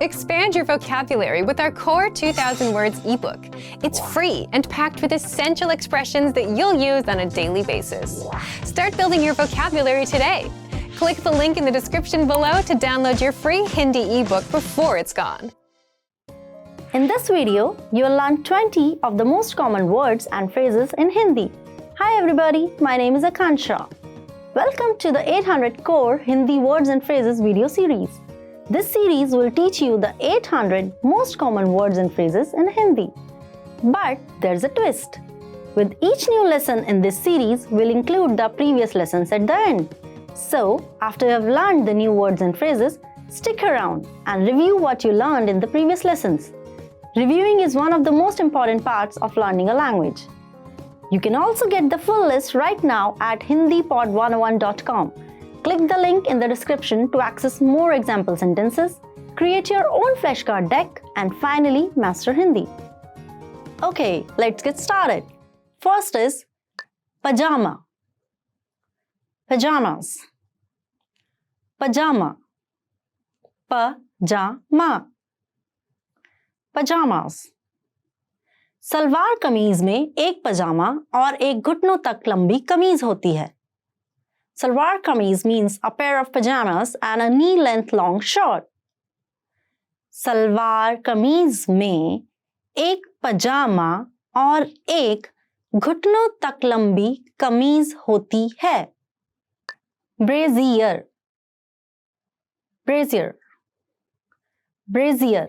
Expand your vocabulary with our Core 2000 Words ebook. It's free and packed with essential expressions that you'll use on a daily basis. Start building your vocabulary today. Click the link in the description below to download your free Hindi ebook before it's gone. In this video, you will learn 20 of the most common words and phrases in Hindi. Hi everybody, my name is Akansha. Welcome to the 800 Core Hindi Words and Phrases video series. This series will teach you the 800 most common words and phrases in Hindi. But there's a twist. With each new lesson in this series, we'll include the previous lessons at the end. So, after you have learned the new words and phrases, stick around and review what you learned in the previous lessons. Reviewing is one of the most important parts of learning a language. You can also get the full list right now at hindipod101.com. Click the link in the description to access more example sentences, create your own flashcard deck, and finally master Hindi. Okay, let's get started. First is pajama. Pajamas. Pajama. Pajama. Pajamas. Salwar kameez में एक पजामा और एक घुटनों तक लंबी कमीज होती है. Salwar kameez means a pair of pajamas and a knee-length long shirt. Salwar kameez में एक पजामा और एक घुटनों तक लंबी कमीज होती है. Brazier. Brazier. Brazier.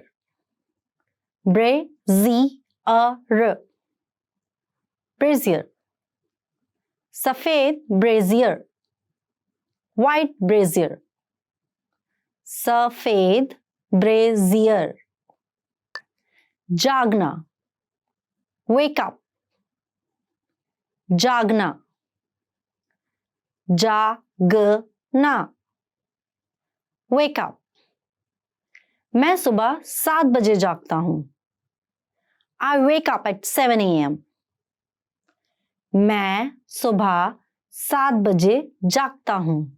Brazier. Brazier. सफेद brazier. White brazier. सफेद brazier. जागना. Wake up. जागना. जागना. Wake up. मैं सुबह 7 बजे जागता हूँ. I wake up at 7 a.m. मैं सुबह 7 बजे जागता हूँ.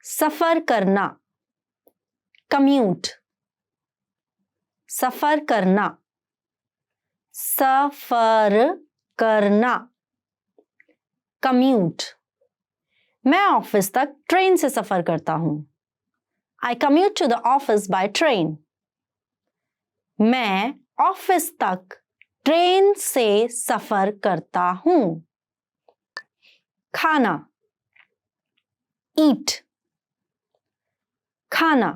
सफर करना. Commute. सफर करना. सफर करना. Commute. मैं ऑफिस तक ट्रेन से सफर करता हूँ. I commute to the office by train. मैं ऑफिस तक ट्रेन से सफर करता हूँ. खाना. Eat. खाना.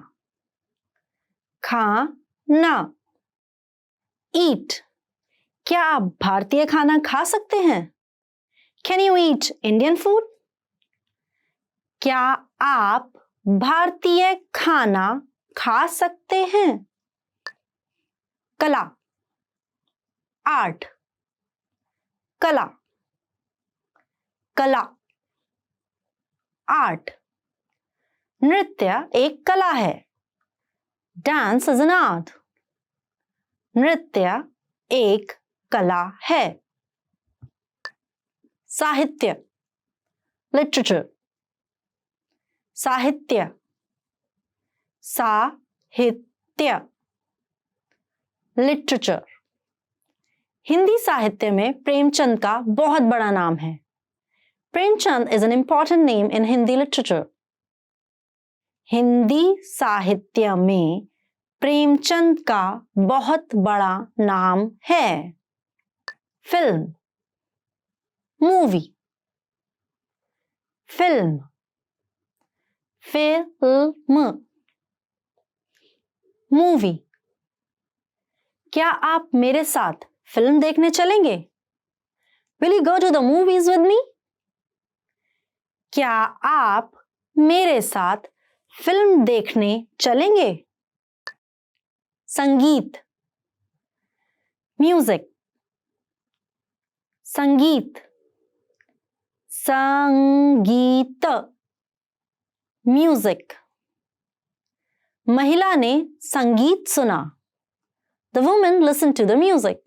खाना. Eat. क्या आप भारतीय खाना खा सकते हैं? Can you eat Indian food? क्या आप भारतीय खाना खा सकते हैं? कला. Art. कला. कला. Art. नृत्य एक कला है. Dance is an art. नृत्य एक कला है. साहित्य. Literature. साहित्य. साहित्य. Literature. हिंदी साहित्य में प्रेमचंद का बहुत बड़ा नाम है. Premchand is an important name in Hindi literature. Hindi साहित्य में प्रेमचंद का बहुत बड़ा नाम है. Film. Movie. Film. Film. Movie. क्या आप मेरे साथ फिल्म देखने चलेंगे? Will you go to the movies with me? क्या आप मेरे साथ फिल्म देखने चलेंगे? संगीत. म्यूजिक. संगीत. संगीत. म्यूजिक. महिला ने संगीत सुना. The woman listened to the music.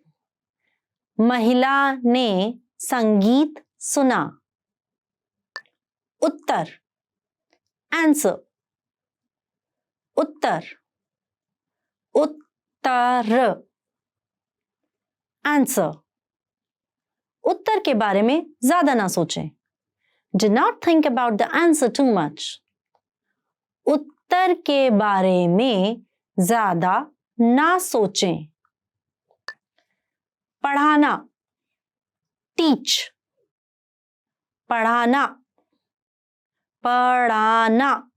महिला ने संगीत सुना. उत्तर. Answer. उत्तर. उत्तर, आंसर। उत्तर के बारे में ज्यादा ना सोचें। Do not think about the answer too much. उत्तर के बारे में ज्यादा ना सोचें। पढ़ाना, teach, पढ़ाना, पढ़ाना,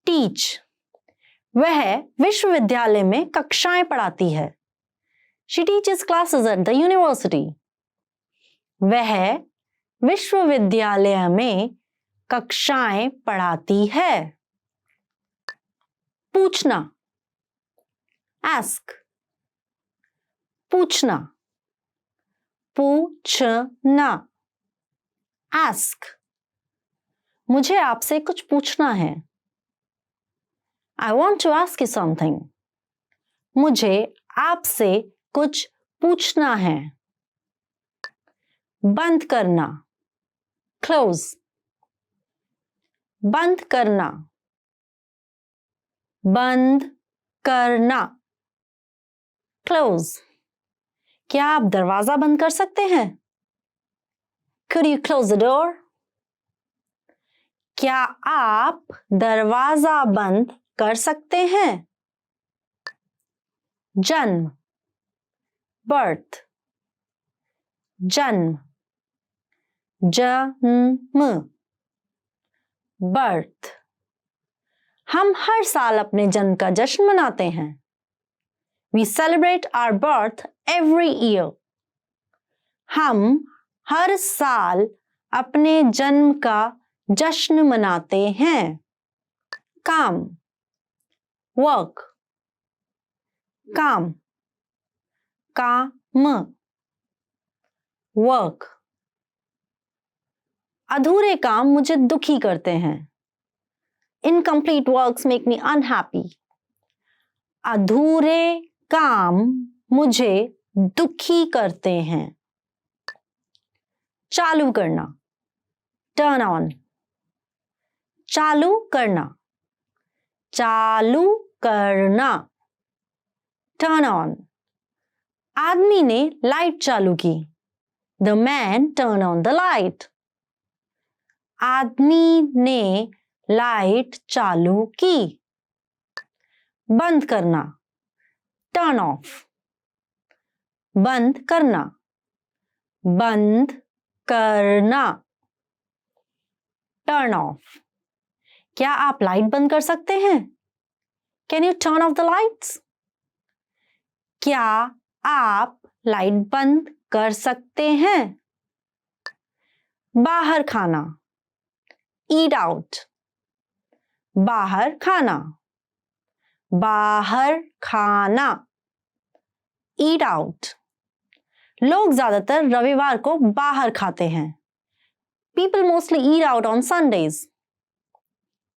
teach। वह विश्वविद्यालय में कक्षाएं पढ़ाती है। She teaches classes at the university. वह विश्वविद्यालय में कक्षाएं पढ़ाती है। पूछना, ask, पूछना, पूछना, ask। मुझे आपसे कुछ पूछना है। I want to ask you something. मुझे आपसे कुछ पूछना है। बंद करना, close, बंद करना, बंद करना, close। क्या आप दरवाजा बंद कर सकते हैं? Could you close the door? क्या आप दरवाजा बंद कर सकते हैं? जन्म, birth, जन्म, जन्म, birth। हम हर साल अपने जन्म का जश्न मनाते हैं। We celebrate our birth every year. हम हर साल अपने जन्म का जश्न मनाते हैं। काम, work, काम, काम, work। अधूरे काम मुझे दुखी करते हैं। Incomplete works make me unhappy. अधूरे काम मुझे दुखी करते हैं। चालू करना, turn on, चालू करना, चालू करना, turn on। आदमी ने लाइट चालू की। The man turned on the light. आदमी ने लाइट चालू की। बंद करना, turn off, बंद करना, बंद करना, turn off। क्या आप लाइट बंद कर सकते हैं? Can you turn off the lights? क्या आप लाइट बंद कर सकते हैं? बाहर खाना, eat out, बाहर खाना, बाहर खाना, eat out। लोग ज्यादातर रविवार को बाहर खाते हैं। People mostly eat out on Sundays.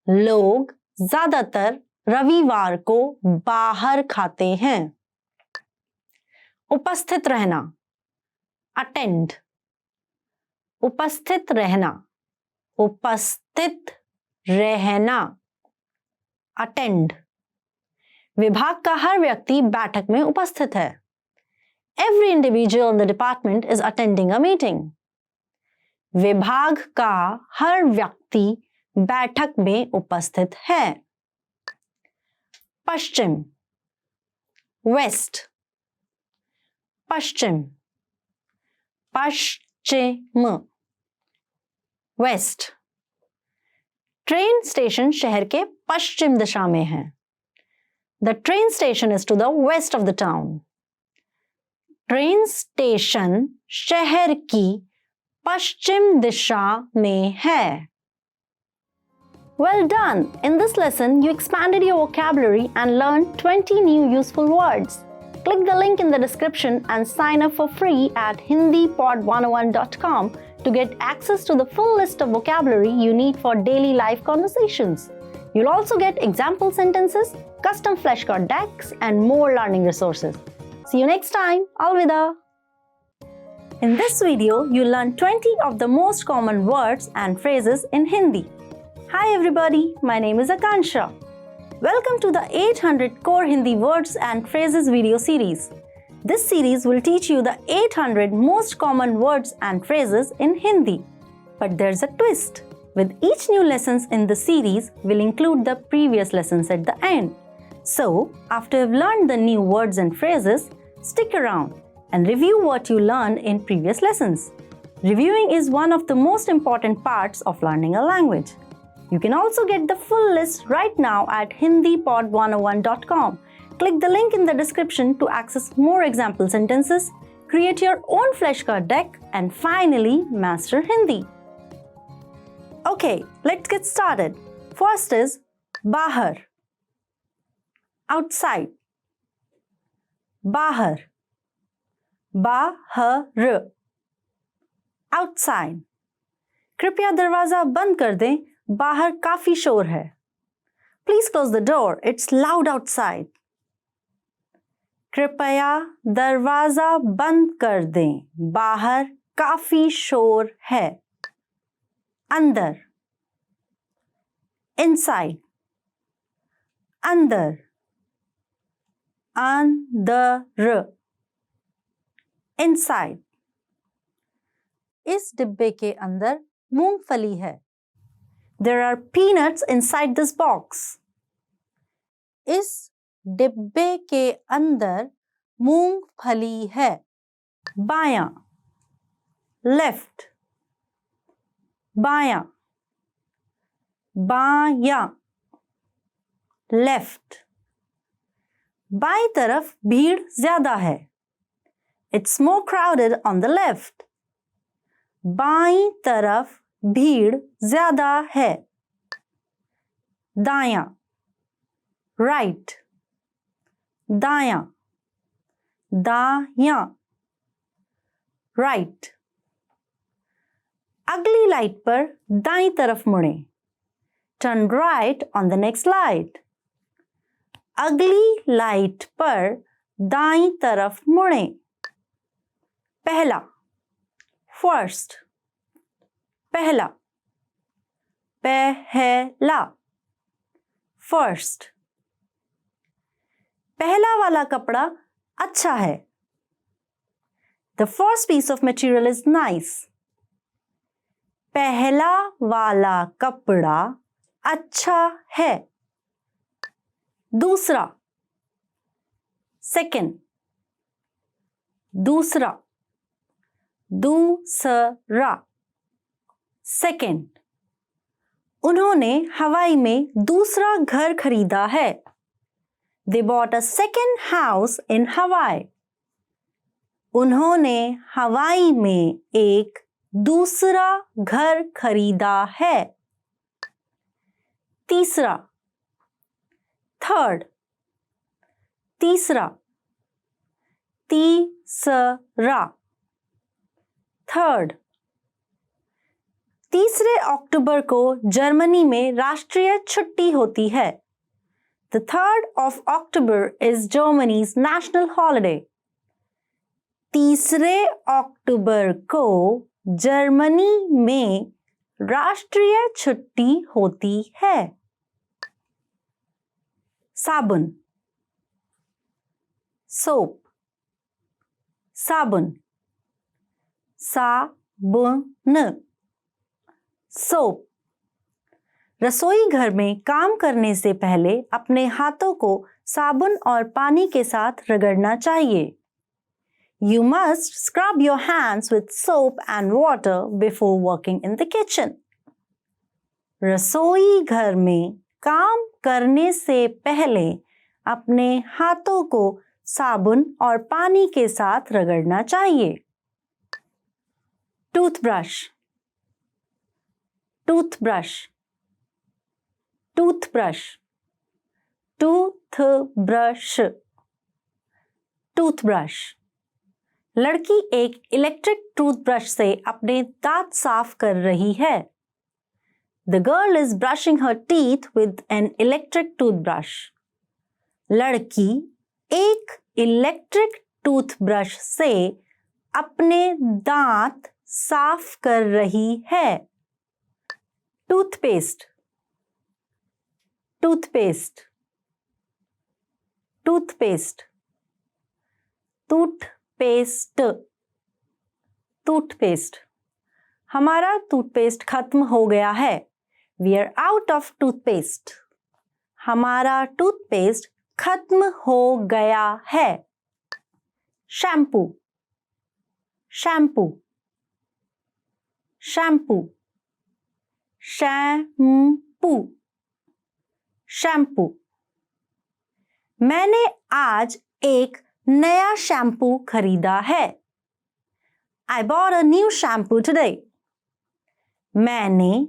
लोग ज्यादातर रविवार को बाहर खाते हैं। उपस्थित रहना, attend, उपस्थित रहना, उपस्थित रहना, attend। विभाग का हर व्यक्ति बैठक में उपस्थित है। Every individual in the department is attending a meeting. विभाग का हर व्यक्ति बैठक में उपस्थित है। पश्चिम, वेस्ट, पश्चिम, पश्चिम, वेस्ट। ट्रेन स्टेशन शहर के पश्चिम दिशा में है। The train station is to the west of the town. Train station शहर की पश्चिम दिशा में है। Well done! In this lesson, you expanded your vocabulary and learned 20 new useful words. Click the link in the description and sign up for free at hindipod101.com to get access to the full list of vocabulary you need for daily life conversations. You'll also get example sentences, custom flashcard decks, and more learning resources. See you next time. Alvida! In this video, you learn 20 of the most common words and phrases in Hindi. Hi everybody, my name is Akansha. Welcome to the 800 Core Hindi Words and Phrases video series. This series will teach you the 800 most common words and phrases in Hindi. But there's a twist. With each new lessons in the series, we'll include the previous lessons at the end. So, after you've learned the new words and phrases, stick around and review what you learned in previous lessons. Reviewing is one of the most important parts of learning a language. You can also get the full list right now at hindipod101.com. Click the link in the description to access more example sentences, create your own flashcard deck, and finally master Hindi. Okay, let's get started. First is bahar. Outside. Bahar. Bahar. Outside. कृपया दरवाजा बंद कर दें, बाहर काफी शोर है. Please close the door, it's loud outside. कृपया दरवाजा बंद कर दें, बाहर काफी शोर है. अंदर. Inside. अंदर. अंदर. Inside. इस डिब्बे के अंदर मूंगफली है. There are peanuts inside this box. इस डिब्बे के अंदर मूंगफली है. बायां. Left. बायां. बायां. Left. बाईं तरफ भीड़ ज्यादा है. It's more crowded on the left. बाईं तरफ भीड़ ज्यादा है. दायां. Right. दायां. दायां. Right. अगली लाइट पर दाईं तरफ मुड़ें. Turn right on the next light. अगली लाइट पर दाईं तरफ मुड़ें. पहला. First. पहला. पहला. First. पहला वाला कपड़ा अच्छा है. The first piece of material is nice. पहला वाला कपड़ा अच्छा है. दूसरा. Second. दूसरा. दूसरा. Second. उन्होंने हवाई में दूसरा घर खरीदा है. They bought a second house in Hawaii. उन्होंने हवाई में एक दूसरा घर खरीदा है. तीसरा. Third. तीसरा. तीसरा. Third. तीसरे अक्टूबर को जर्मनी में राष्ट्रीय छुट्टी होती है. The 3rd of October is Germany's national holiday. तीसरे अक्टूबर को जर्मनी में राष्ट्रीय छुट्टी होती है. साबुन. Soap. साबुन. साबुन. Soap. रसोई घर में काम करने से पहले अपने हाथों को साबुन और पानी के साथ रगड़ना चाहिए. You must scrub your hands with soap and water before working in the kitchen. रसोई घर में काम करने से पहले अपने हाथों को साबुन और पानी के साथ रगड़ना चाहिए. Toothbrush. Toothbrush. Toothbrush. Toothbrush. Toothbrush. लड़की एक इलेक्ट्रिक टूथब्रश से अपने दांत साफ कर रही है. The girl is brushing her teeth with an electric toothbrush. लड़की एक इलेक्ट्रिक टूथब्रश से अपने दांत साफ कर रही है. Toothpaste. Toothpaste. Toothpaste, toothpaste, toothpaste. हमारा टूथपेस्ट खत्म हो गया है। We are out of toothpaste. हमारा टूथपेस्ट खत्म हो गया है। Shampoo, shampoo, shampoo, shampoo, shampoo. मैंने आज एक नया शैम्पू खरीदा है। I bought a new shampoo today. मैंने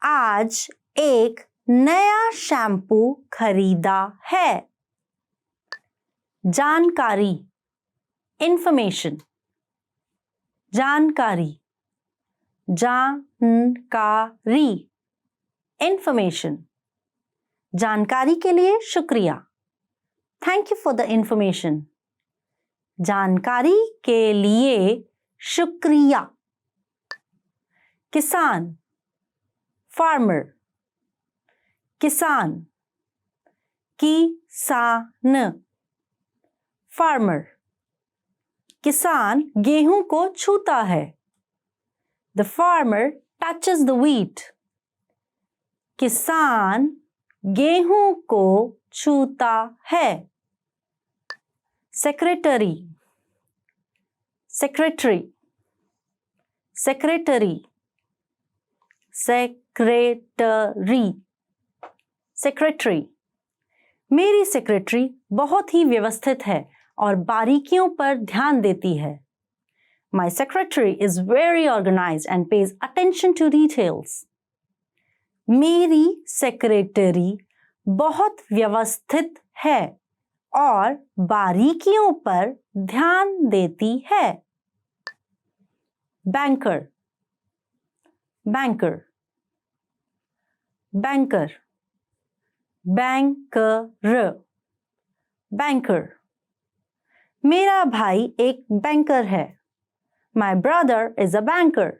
आज एक नया शैम्पू खरीदा है। जानकारी, इंफॉर्मेशन, जानकारी, जानकारी, इंफॉर्मेशन। जानकारी के लिए शुक्रिया। Thank you for the information. जानकारी के लिए शुक्रिया। किसान, फार्मर, किसान, किसान, फार्मर। किसान गेहूं को छूता है। The farmer touches the wheat. किसान गेहूं को छूता है। Secretary, secretary, secretary, secretary, secretary. मेरी सेक्रेटरी बहुत ही व्यवस्थित है और बारीकियों पर ध्यान देती है। My secretary is very organized and pays attention to details. मेरी सेक्रेटरी बहुत व्यवस्थित है और बारीकियों पर ध्यान देती है। Banker, banker, banker, banker, banker. मेरा भाई एक बैंकर है। My brother is a banker.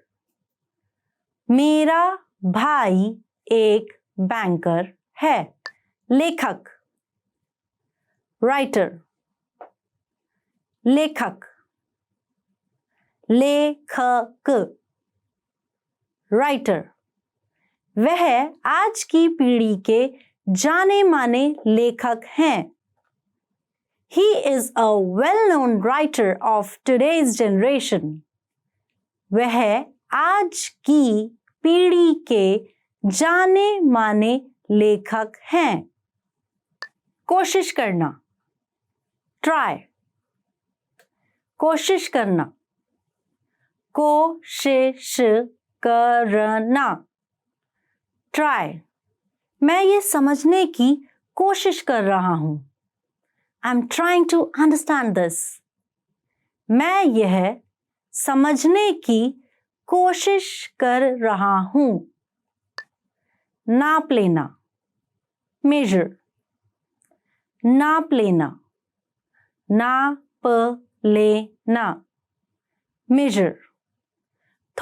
मेरा भाई एक बैंकर है। लेखक, राइटर, लेखक, लेखक, राइटर। वह आज की पीढ़ी के जाने माने लेखक हैं। He is a well-known writer of today's generation. वह आज की पीढ़ी के जाने माने लेखक हैं। कोशिश करना, try, कोशिश करना, कोशिश करना, try। मैं ये समझने की कोशिश कर रहा हूं। I'm trying to understand this. मैं यह समझने की कोशिश कर रहा हूं। नाप लेना, measure, नाप लेना, नाप लेना, measure।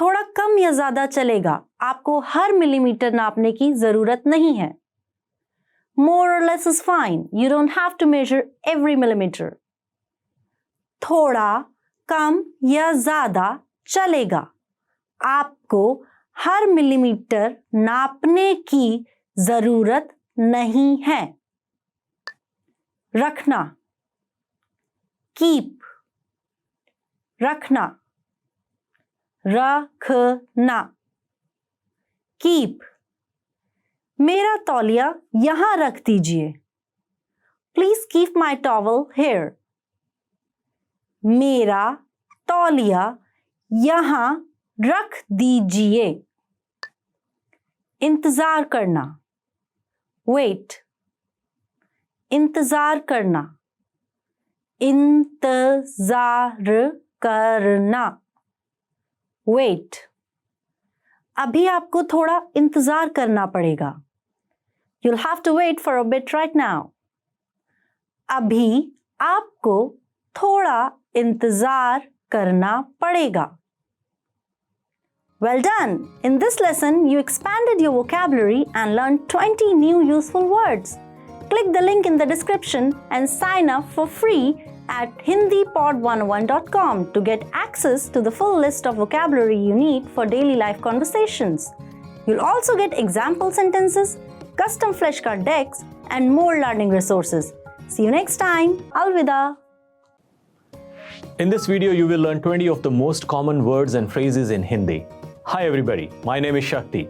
थोड़ा कम या ज्यादा चलेगा, आपको हर मिलीमीटर नापने की जरूरत नहीं है। More or less is fine. You don't have to measure every millimeter. थोड़ा कम या ज्यादा चलेगा, आपको हर मिलीमीटर नापने की जरूरत नहीं है। रखना, keep, रखना, रखना, keep। मेरा तौलिया यहां रख दीजिए। Please keep my towel here. मेरा तौलिया यहां रख दीजिए। इंतजार करना, wait, इंतजार करना, इंतजार करना, wait। अभी आपको थोड़ा इंतजार करना पड़ेगा। You'll have to wait for a bit right now. अभी आपको थोड़ा इंतजार करना पड़ेगा। Well done! In this lesson, you expanded your vocabulary and learned 20 new useful words. click the link in the description and sign up for free at hindipod101.com to get access to the full list of vocabulary you need for daily life conversations. You'll also get example sentences, custom flashcard decks, and more learning resources. See you next time. Alvida. In this video, you will learn 20 of the most common words and phrases in Hindi. Hi everybody, my name is Shakti.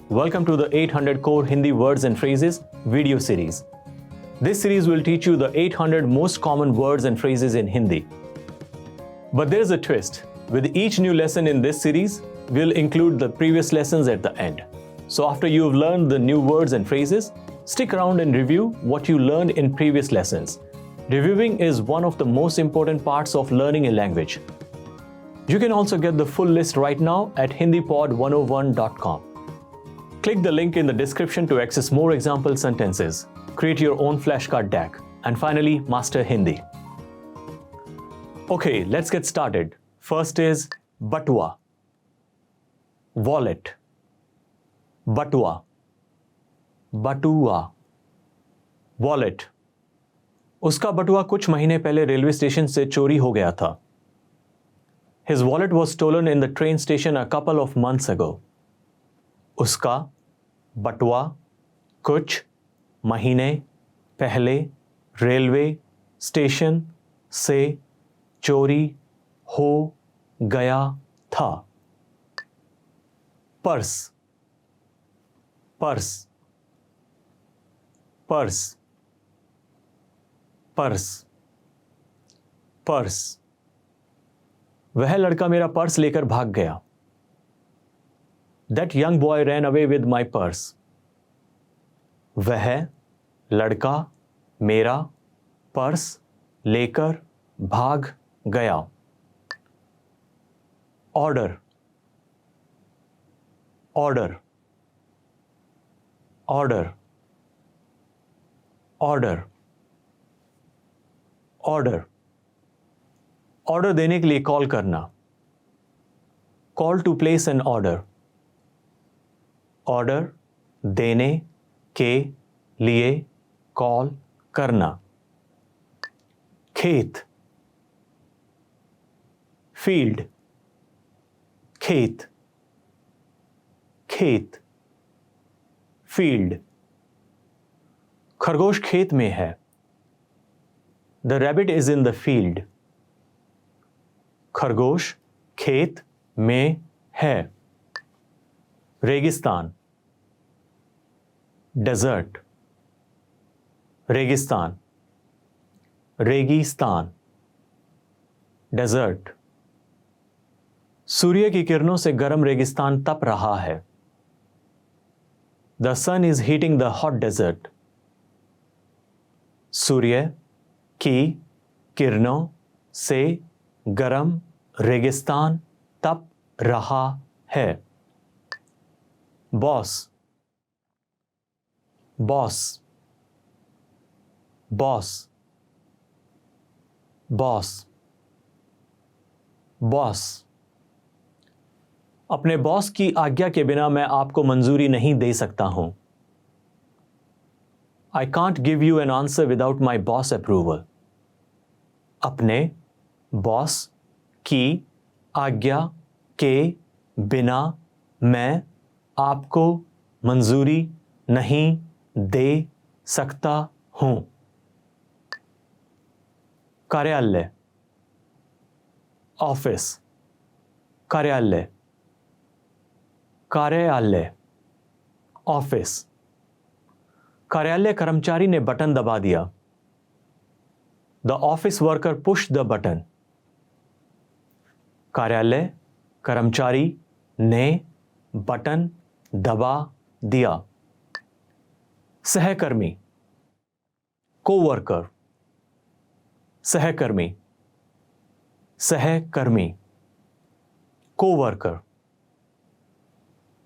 Welcome to the 800 Core Hindi Words and Phrases video series. This series will teach you the 800 most common words and phrases in Hindi. But there is a twist. With each new lesson in this series, we'll include the previous lessons at the end. So after you've learned the new words and phrases, stick around and review what you learned in previous lessons. Reviewing is one of the most important parts of learning a language. You can also get the full list right now at hindipod101.com. Click the link in the description to access more example sentences, create your own flashcard deck, and finally master Hindi. Okay, let's get started. First is batua. Wallet. Batua. Batua. Wallet. उसका बटुआ कुछ महीने पहले railway station से चोरी हो गया था. His wallet was stolen in the train station a couple of months ago. उसका बटुआ कुछ महीने पहले रेलवे स्टेशन से चोरी हो गया था. Purse. Purse. Purse. Purse. Purse. वह लड़का मेरा पर्स लेकर भाग गया. That young boy ran away with my purse. वह लड़का मेरा पर्स लेकर भाग गया. Order. Order. Order. Order. Order. Order देने के लिए कॉल करना. Call to place an order. Order देने के लिए कॉल करना. खेत. फील्ड. खेत. खेत. फील्ड. खरगोश खेत में है. The rabbit is in the field. खरगोश खेत में है. रेगिस्तान. डेजर्ट. रेगिस्तान. रेगिस्तान. डेजर्ट. सूर्य की किरणों से गर्म रेगिस्तान तप रहा है. The sun is heating the hot desert. सूर्य की किरणों से गर्म रेगिस्तान तप रहा है. Boss. Boss. Boss. Boss. Boss. अपने बॉस की आज्ञा के बिना मैं आपको मंजूरी नहीं दे सकता हूं. I can't give you an answer without my boss approval. अपने बॉस की आज्ञा के बिना मैं आपको मंजूरी नहीं दे सकता हूं. कार्यालय. ऑफिस. कार्यालय. कार्यालय. ऑफिस. कार्यालय कर्मचारी ने बटन दबा दिया. The office worker push the button. कार्यालय कर्मचारी ने बटन दबा दिया. सहकर्मी. कोवर्कर. सहकर्मी. सहकर्मी. कोवर्कर.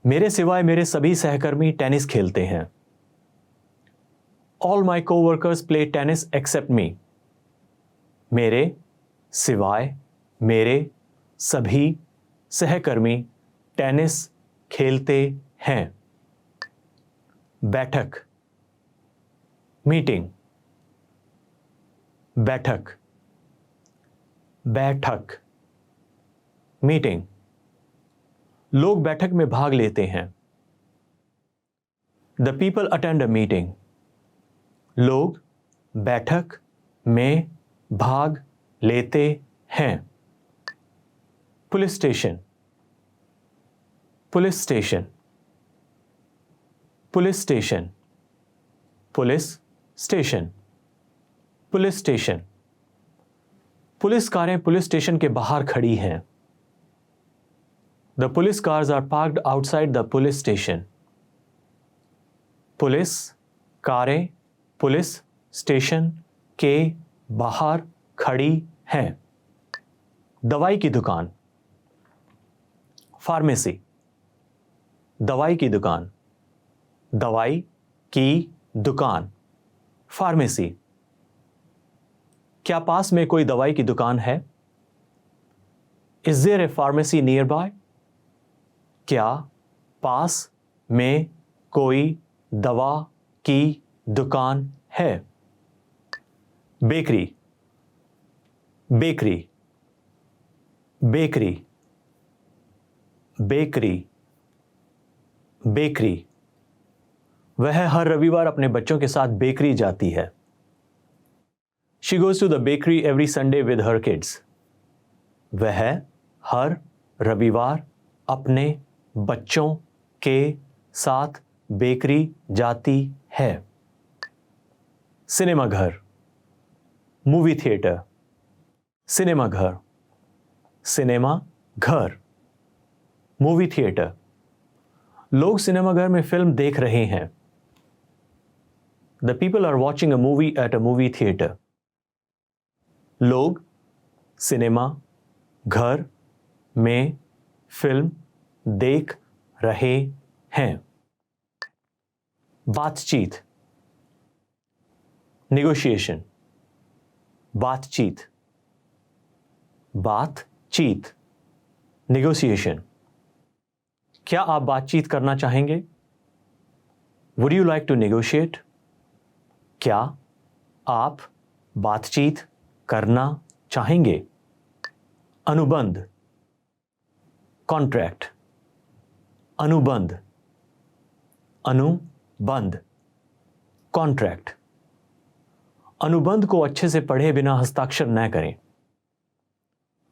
मेरे सिवाय मेरे सभी सहकर्मी टेनिस खेलते हैं. All my co-workers play tennis except me. मेरे सिवाय मेरे सभी सहकर्मी टेनिस खेलते हैं. बैठक. मीटिंग, बैठक, बैठक, मीटिंग। लोग बैठक में भाग लेते हैं। The people attend a meeting. लोग बैठक में भाग लेते हैं। Police station, police station, police station, police station, police station. Police कारें पुलिस स्टेशन के बाहर खड़ी हैं। The police cars are parked outside the police station. Police कारें पुलिस स्टेशन के बाहर खड़ी हैं। दवाई की दुकान, फार्मेसी, दवाई की दुकान, दवाई की दुकान, फार्मेसी। क्या पास में कोई दवाई की दुकान है? Is there a pharmacy nearby? क्या पास में कोई दवा की दुकान है? Bakery, bakery, bakery, bakery, bakery. वह हर रविवार अपने बच्चों के साथ बेकरी जाती है। She goes to the bakery every Sunday with her kids. वह हर रविवार अपने बच्चों के साथ बेकरी जाती है। सिनेमा घर, मूवी थिएटर, सिनेमा घर, सिनेमा घर, मूवी थिएटर। लोग सिनेमा घर में फिल्म देख रहे हैं। The people are watching a movie at a movie theater. लोग सिनेमा घर में फिल्म देख रहे हैं। बातचीत, नेगोशिएशन, बातचीत, बातचीत, नेगोशिएशन। क्या आप बातचीत करना चाहेंगे? Would you like to negotiate? क्या आप बातचीत करना चाहेंगे? अनुबंध, कॉन्ट्रैक्ट, अनुबंध, अनुबंध, कॉन्ट्रैक्ट। अनुबंध को अच्छे से पढ़े बिना हस्ताक्षर न करें।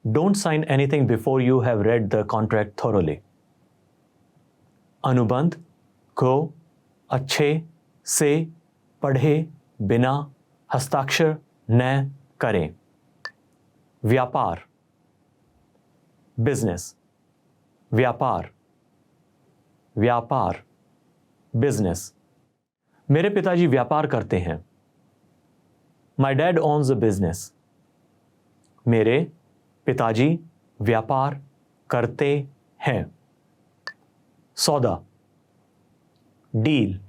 Don't sign anything before you have read the contract thoroughly. अनुबंध को अच्छे से पढ़े बिना हस्ताक्षर न करें। व्यापार, बिजनेस, व्यापार, व्यापार, बिजनेस। मेरे पिताजी व्यापार करते हैं। My dad owns a business. मेरे पिताजी व्यापार करते हैं। सौदा, डील,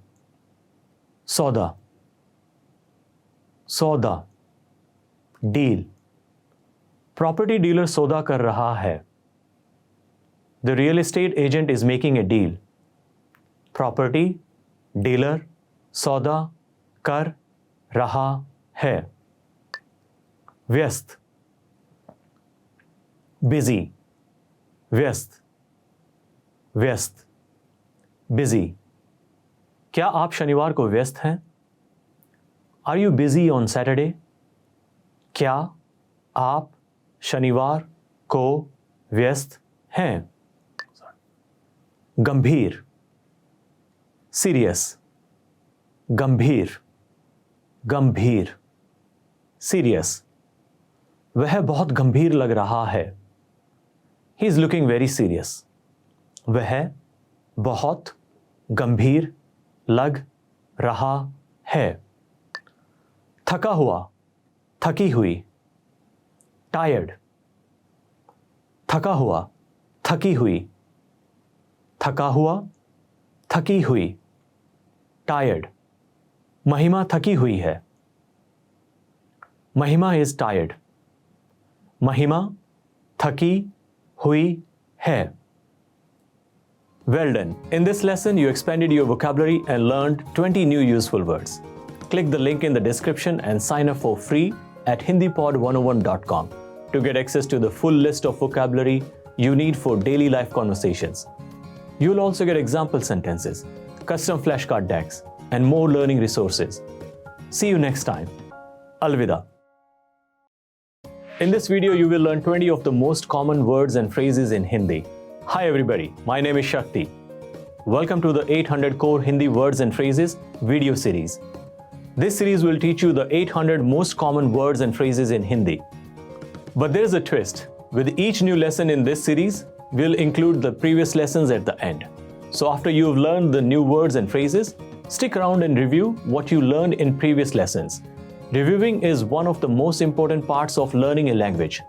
सौदा, सौदा, डील। प्रॉपर्टी डीलर सौदा कर रहा है। The real estate agent is making a deal. Property dealer सौदा कर रहा है। व्यस्त, बिजी, व्यस्त, व्यस्त, बिजी। क्या आप शनिवार को व्यस्त हैं? Are you busy on Saturday? क्या आप शनिवार को व्यस्त हैं? गंभीर, सीरियस, गंभीर, गंभीर, सीरियस। वह बहुत गंभीर लग रहा है। He is looking very serious. वह बहुत गंभीर लग रहा है। थका हुआ, थकी हुई, टायर्ड, थका हुआ, थकी हुई, थका हुआ, थकी हुई, टायर्ड। महिमा थकी हुई है। महिमा इज टायर्ड। महिमा थकी हुई है। Well done. In this lesson, you expanded your vocabulary and learned 20 new useful words. Click the link in the description and sign up for free at hindipod101.com to get access to the full list of vocabulary you need for daily life conversations. You'll also get example sentences, custom flashcard decks, and more learning resources. See you next time. Alvida. In this video, you will learn 20 of the most common words and phrases in Hindi. Hi everybody, my name is Shakti. Welcome to the 800 Core Hindi Words and Phrases video series. This series will teach you the 800 most common words and phrases in Hindi. But there's a twist. With each new lesson in this series, we'll include the previous lessons at the end. So after you've learned the new words and phrases, stick around and review what you learned in previous lessons. Reviewing is one of the most important parts of learning a language.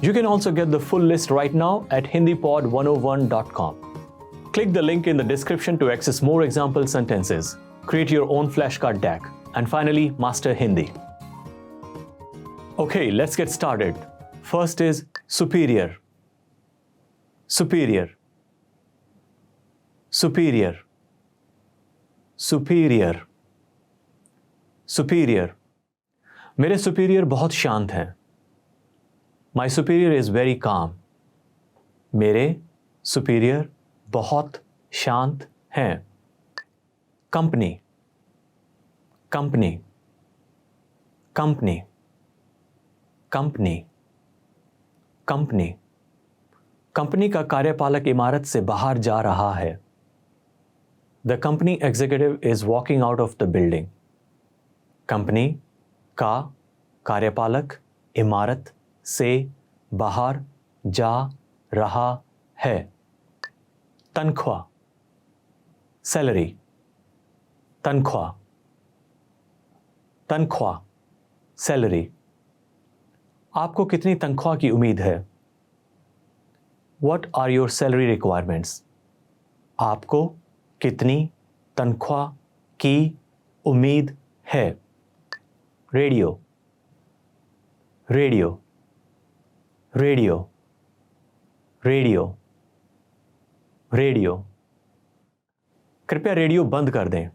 You can also get the full list right now at hindipod101.com. Click the link in the description to access more example sentences, create your own flashcard deck, and finally master Hindi. Okay, let's get started. First is superior. Superior. Superior. Superior. Superior. मेरे superior बहुत शांत हैं. My superior is very calm. मेरे superior बहुत शांत हैं. Company. Company. Company. Company. Company. Company का कार्यपालक इमारत से बाहर जा रहा है. The company executive is walking out of the building. Company का कार्यपालक इमारत से बाहर जा रहा है. तनख्वाह. सैलरी. तनख्वाह. तनख्वाह. सैलरी. आपको कितनी तनख्वाह की उम्मीद है? What are your salary requirements? आपको कितनी तनख्वाह की उम्मीद है? Radio. Radio. Radio. Radio. Radio. कृपया रेडियो बंद कर दें.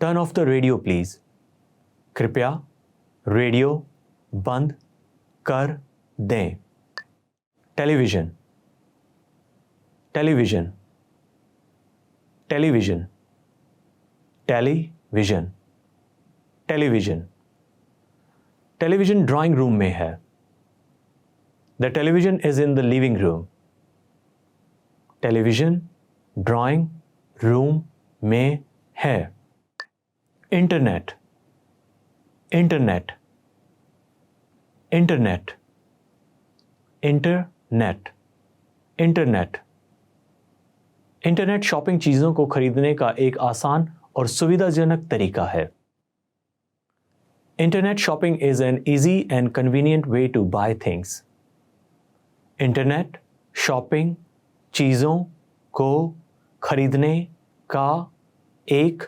Turn off the radio, please. कृपया रेडियो बंद कर दें. Television. Television. Television. Television. Television. Television drawing room में है. The television is in the living room. Television drawing room में है. Internet. Internet. Internet. Internet. Internet. Internet shopping चीज़ों को खरीदने का एक आसान और सुविधाजनक तरीका है. Internet shopping is an easy and convenient way to buy things. Internet shopping चीज़ों को खरीदने का एक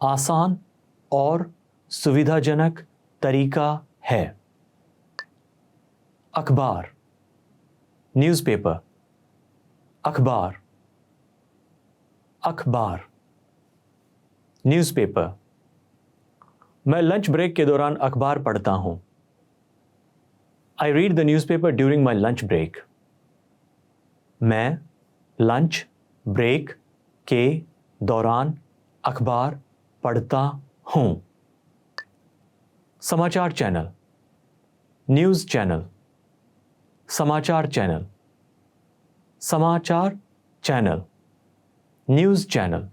आसान और सुविधाजनक तरीका है. अखबार. न्यूज़पेपर. अखबार. अखबार. न्यूज़पेपर. मैं लंच ब्रेक के दौरान अखबार पढ़ता हूँ. I read the newspaper during my lunch break. मैं लंच ब्रेक के दौरान अखबार पढ़ता हूँ. समाचार चैनल. News channel. समाचार चैनल. समाचार चैनल. News channel.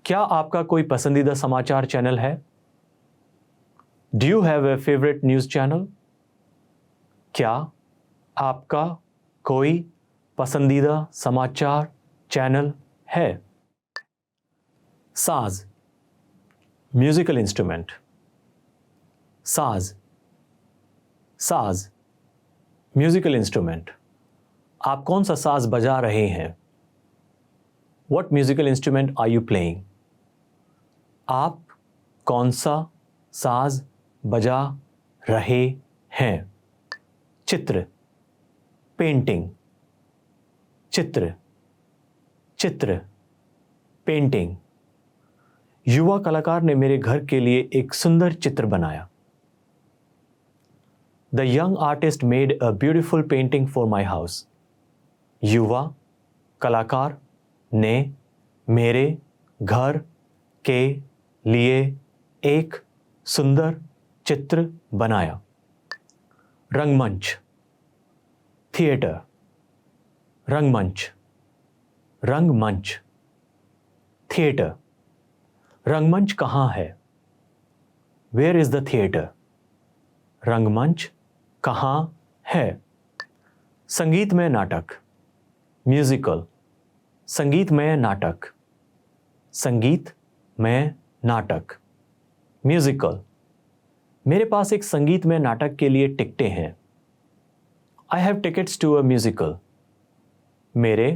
क्या आपका कोई पसंदीदा समाचार चैनल है? Do you have a favourite news channel? क्या आपका कोई पसंदीदा समाचार चैनल है? साज. Musical instrument. साज. साज. Musical instrument. आप कौन सा साज बजा रहे हैं? What musical instrument are you playing? आप कौन सा साज बजा रहे हैं? चित्र. पेंटिंग. चित्र. चित्र. पेंटिंग. युवा कलाकार ने मेरे घर के लिए एक सुंदर चित्र बनाया. The young artist made a beautiful painting for my house. युवा कलाकार ने मेरे घर के लिए एक सुंदर चित्र बनाया. रंगमंच, थिएटर, रंगमंच, रंगमंच, थिएटर. रंगमंच कहाँ है? Where is the theater? रंगमंच कहाँ है? संगीतमय नाटक, म्यूजिकल, संगीतमय नाटक, संगीतमय नाटक, म्यूजिकल. मेरे पास एक संगीतमय नाटक के लिए टिकटें हैं. I have tickets to a musical. मेरे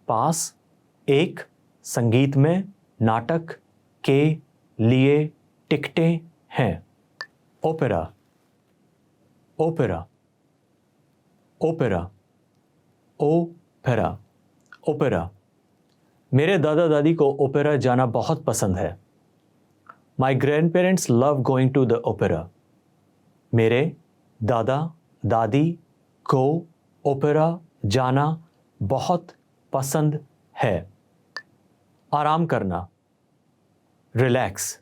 पास एक संगीतमय नाटक के लिए टिकटें हैं. Opera, opera, opera, opera, opera. मेरे दादा दादी को ओपेरा जाना बहुत पसंद है. My grandparents love going to the opera. मेरे दादा दादी को ओपेरा जाना बहुत पसंद है. आराम करना, रिलैक्स,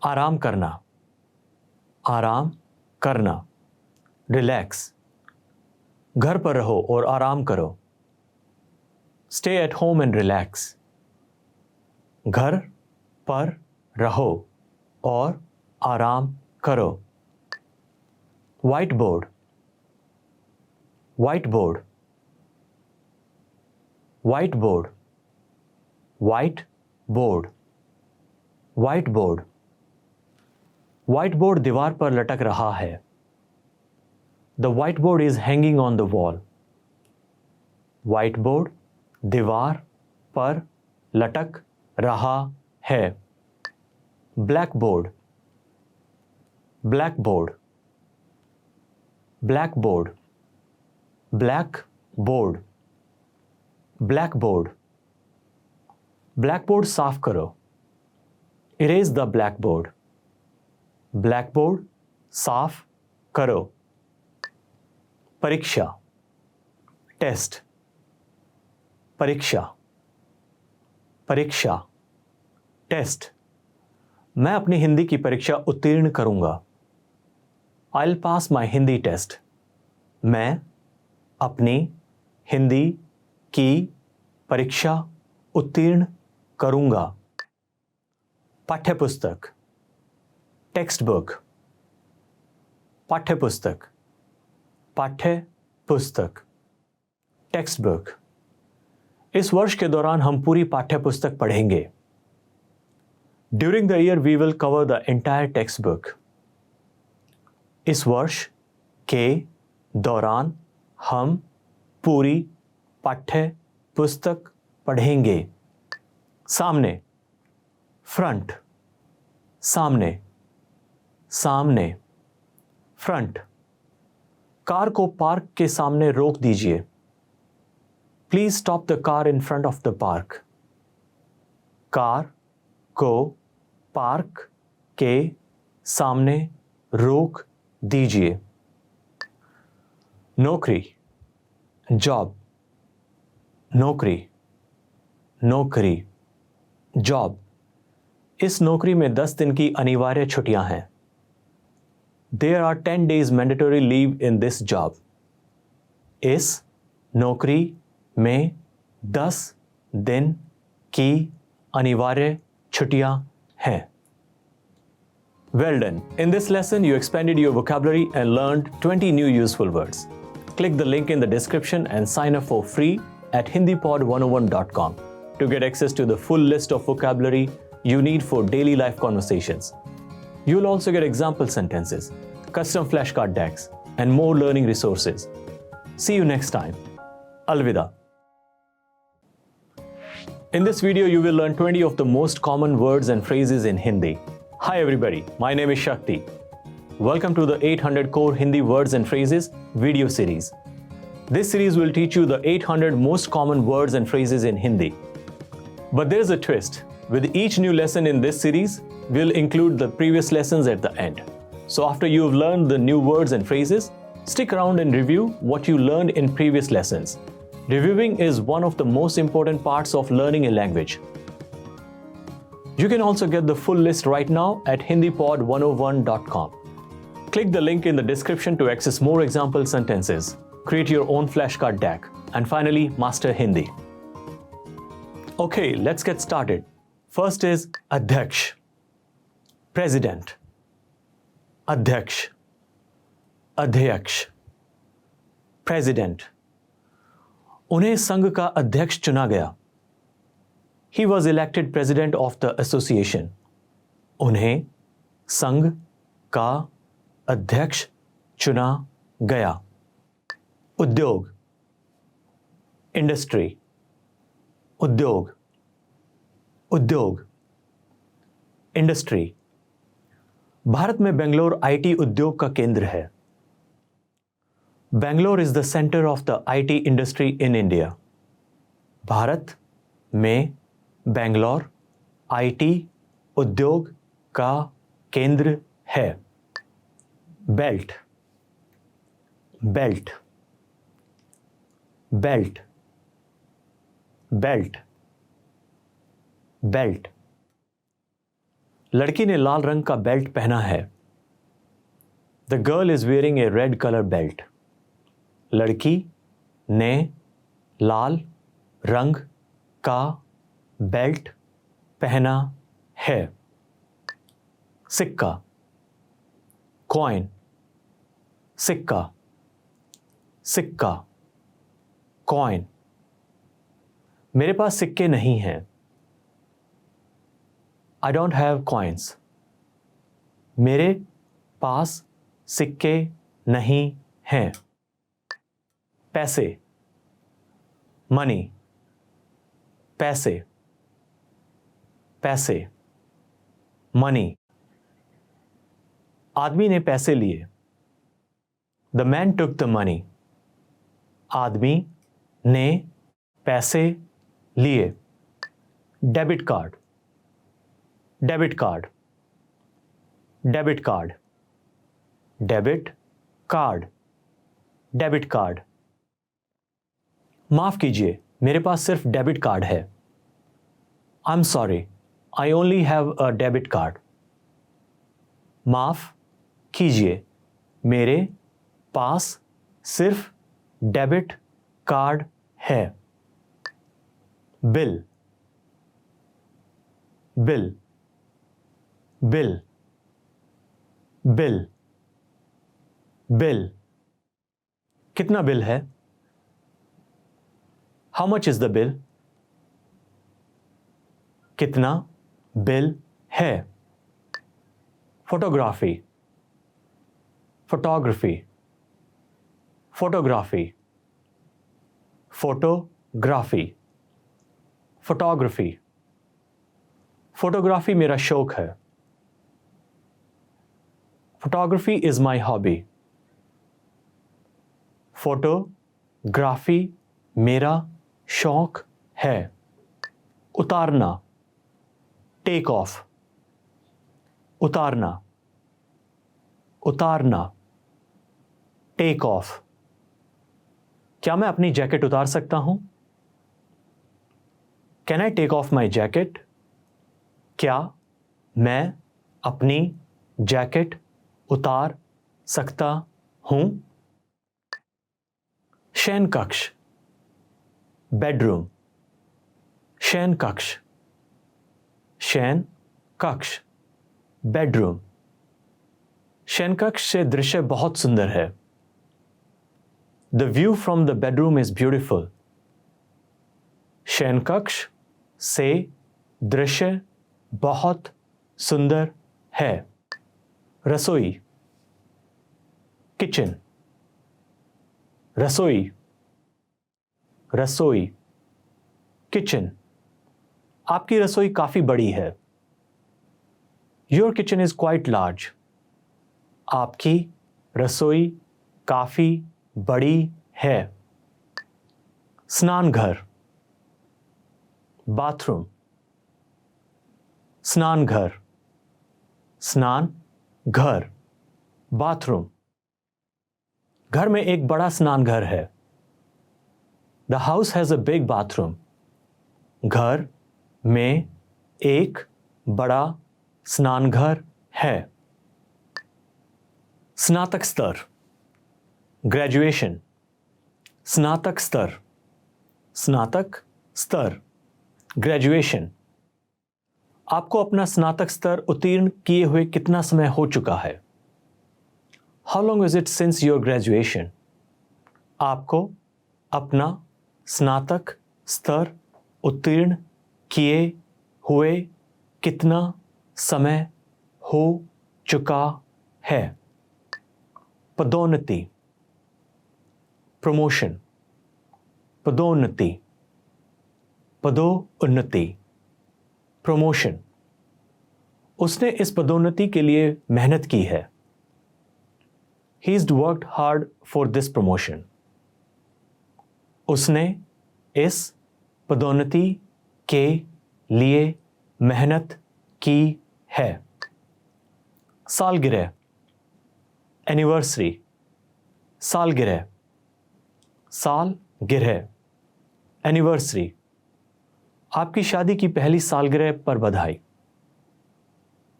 आराम करना, आराम करना, रिलैक्स. घर पर रहो और आराम करो. Stay at home and relax. घर पर रहो और आराम करो. White board, white board, white board, white board, white board. White board दीवार पर लटक रहा है. The whiteboard is hanging on the wall. White board दीवार पर लटक रहा है. Black board, black board, black board, black board, black board. Black board साफ करो. Erase the black board. Black board साफ करो. परीक्षा, टेस्ट, परीक्षा, परीक्षा, टेस्ट. मैं अपनी हिंदी की परीक्षा उत्तीर्ण करूंगा. I'll pass my Hindi test. मैं अपनी हिंदी की परीक्षा उत्तीर्ण करूंगा. पाठ्यपुस्तक, टेक्स्ट बुक, पाठ्यपुस्तक, पाठ्यपुस्तक, टेक्स्ट बुक. इस वर्ष के दौरान हम पूरी पाठ्यपुस्तक पढ़ेंगे. During the year we will cover the entire textbook. इस वर्ष के दौरान हम पूरी पाठ्य पुस्तक पढ़ेंगे. सामने, फ्रंट, सामने, सामने, फ्रंट. कार को पार्क के सामने रोक दीजिए. Please stop the car in front of the park. Car को पार्क के सामने रोक दीजिए. नौकरी, जॉब, नौकरी, नौकरी, जॉब. इस नौकरी में 10 दिन की अनिवार्य छुट्टियां हैं. There are 10 days mandatory leave in this job. इस नौकरी में 10 दिन की अनिवार्य छुट्टियां हैं. Well done. In this lesson, you expanded your vocabulary and learned 20 new useful words. Click the link in the description and sign up for free at hindipod101.com to get access to the full list of vocabulary you need for daily life conversations. You'll also get example sentences, custom flashcard decks, and more learning resources. See you next time. Alvida. In this video, you will learn 20 of the most common words and phrases in Hindi. Hi everybody, my name is Shakti. Welcome to the 800 Core Hindi Words and Phrases video series. This series will teach you the 800 most common words and phrases in Hindi. But there's a twist. With each new lesson in this series, we'll include the previous lessons at the end. So after you've learned the new words and phrases, stick around and review what you learned in previous lessons. Reviewing is one of the most important parts of learning a language. You can also get the full list right now at hindipod101.com. Click the link in the description to access more example sentences, create your own flashcard deck, and finally master Hindi. Okay, let's get started. First is Adhyaksh, President. Adhyaksh, Adhyaksh, President. उन्हें संघ का अध्यक्ष चुना गया. He was elected president of the association. उन्हें संघ का अध्यक्ष चुना गया. उद्योग, इंडस्ट्री. उद्योग, उद्योग, इंडस्ट्री. भारत में बेंगलोर आईटी उद्योग का केंद्र है. Bangalore is the centre of the IT industry in India. Bharat में बेंगलोर आईटी उद्योग का केंद्र है. Belt, belt, belt, belt, belt. लड़की ने लाल रंग का बेल्ट पहना है. The girl is wearing A red colour belt. लड़की ने लाल रंग का बेल्ट पहना है. सिक्का, कॉइन, सिक्का, सिक्का, कॉइन. मेरे पास सिक्के नहीं हैं. I don't have coins. मेरे पास सिक्के नहीं हैं. पैसे, मनी, पैसे, पैसे, मनी. आदमी ने पैसे लिए. The man took the money. आदमी ने पैसे लिए. Debit card, debit card, debit card, debit card, debit card. माफ कीजिए, मेरे पास सिर्फ डेबिट कार्ड है. I am sorry, I only have a debit card. माफ कीजिए, मेरे पास सिर्फ डेबिट कार्ड है. Bill, bill, bill, bill, bill. कितना बिल है? How much is the bill? कितना बिल है? Photography, photography, photography, photography, photography. Photography मेरा शौक है. Photography is my hobby. Photography मेरा शौक है. उतारना, टेक ऑफ, उतारना, उतारना, टेक ऑफ. क्या मैं अपनी जैकेट उतार सकता हूं? Can I take off my jacket? क्या मैं अपनी जैकेट उतार सकता हूं? शयन कक्ष, बेडरूम, शयन कक्ष, शयन कक्ष, बेडरूम. शयन कक्ष से दृश्य बहुत सुंदर है. The view from the bedroom is beautiful. शयन कक्ष से दृश्य बहुत सुंदर है. रसोई, किचन, रसोई, रसोई, किचन. आपकी रसोई काफी बड़ी है. Your kitchen is quite large. आपकी रसोई काफी बड़ी है. स्नान घर, बाथरूम, स्नान घर, स्नान घर, बाथरूम। घर में एक बड़ा स्नान घर है। The house has a big bathroom. घर में एक बड़ा स्नान घर है। स्नातक स्तर, ग्रेजुएशन, स्नातक स्तर, स्नातक स्तर, ग्रेजुएशन। आपको अपना स्नातक स्तर उत्तीर्ण किए हुए कितना समय हो चुका है? How long is it since your graduation? आपको अपना स्नातक स्तर उत्तीर्ण किए हुए कितना समय हो चुका है? पदोन्नति, प्रमोशन, पदोन्नति, पदोन्नति, प्रमोशन। उसने इस पदोन्नति के लिए मेहनत की है। He's worked hard for this promotion. उसने इस पदोन्नति के लिए मेहनत की है। सालगिरह, एनिवर्सरी, सालगिरह, सालगिरह, एनिवर्सरी। आपकी शादी की पहली सालगिरह पर बधाई।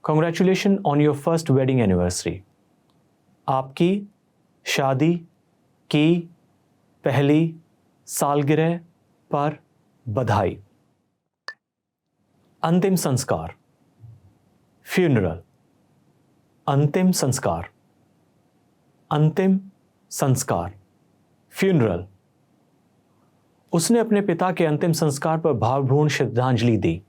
Congratulations on your first wedding anniversary. आपकी शादी की पहली सालगिरह पर बधाई। अंतिम संस्कार, फ्यूनरल, अंतिम संस्कार, अंतिम संस्कार, फ्यूनरल। उसने अपने पिता के अंतिम संस्कार पर भावपूर्ण श्रद्धांजलि दी।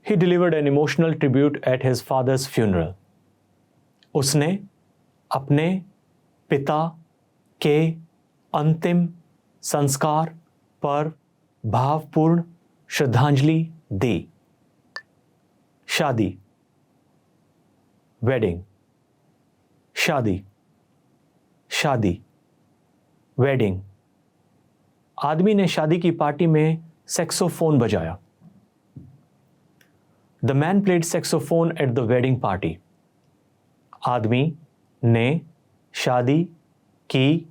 He delivered an emotional tribute at his father's funeral. उसने अपने पिता के अंतिम संस्कार पर भावपूर्ण श्रद्धांजलि दी। शादी, वेडिंग, शादी, शादी, वेडिंग। आदमी ने शादी की पार्टी में सैक्सोफोन बजाया। The man played saxophone at the wedding party. आदमी ने शादी की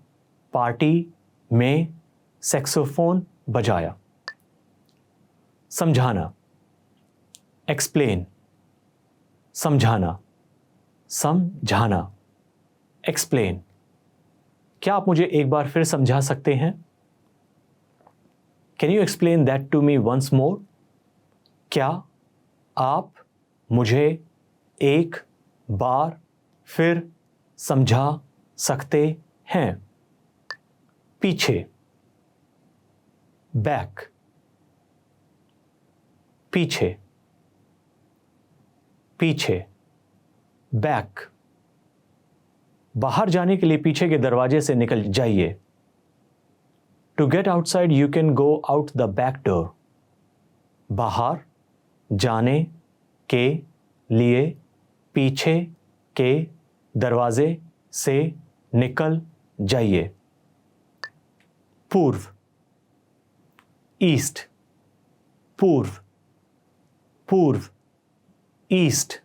पार्टी में सैक्सोफोन बजाया। समझाना, एक्सप्लेन, समझाना, समझाना, एक्सप्लेन। क्या आप मुझे एक बार फिर समझा सकते हैं? Can you explain that to me once more? क्या आप मुझे एक बार फिर समझा सकते हैं? पीछे, बैक, पीछे, पीछे, बैक। बाहर जाने के लिए पीछे के दरवाजे से निकल जाइए। To get outside, you can go out the back door. बाहर जाने के लिए पीछे के दरवाजे से निकल जाइए। पूर्व, ईस्ट, पूर्व, पूर्व, ईस्ट।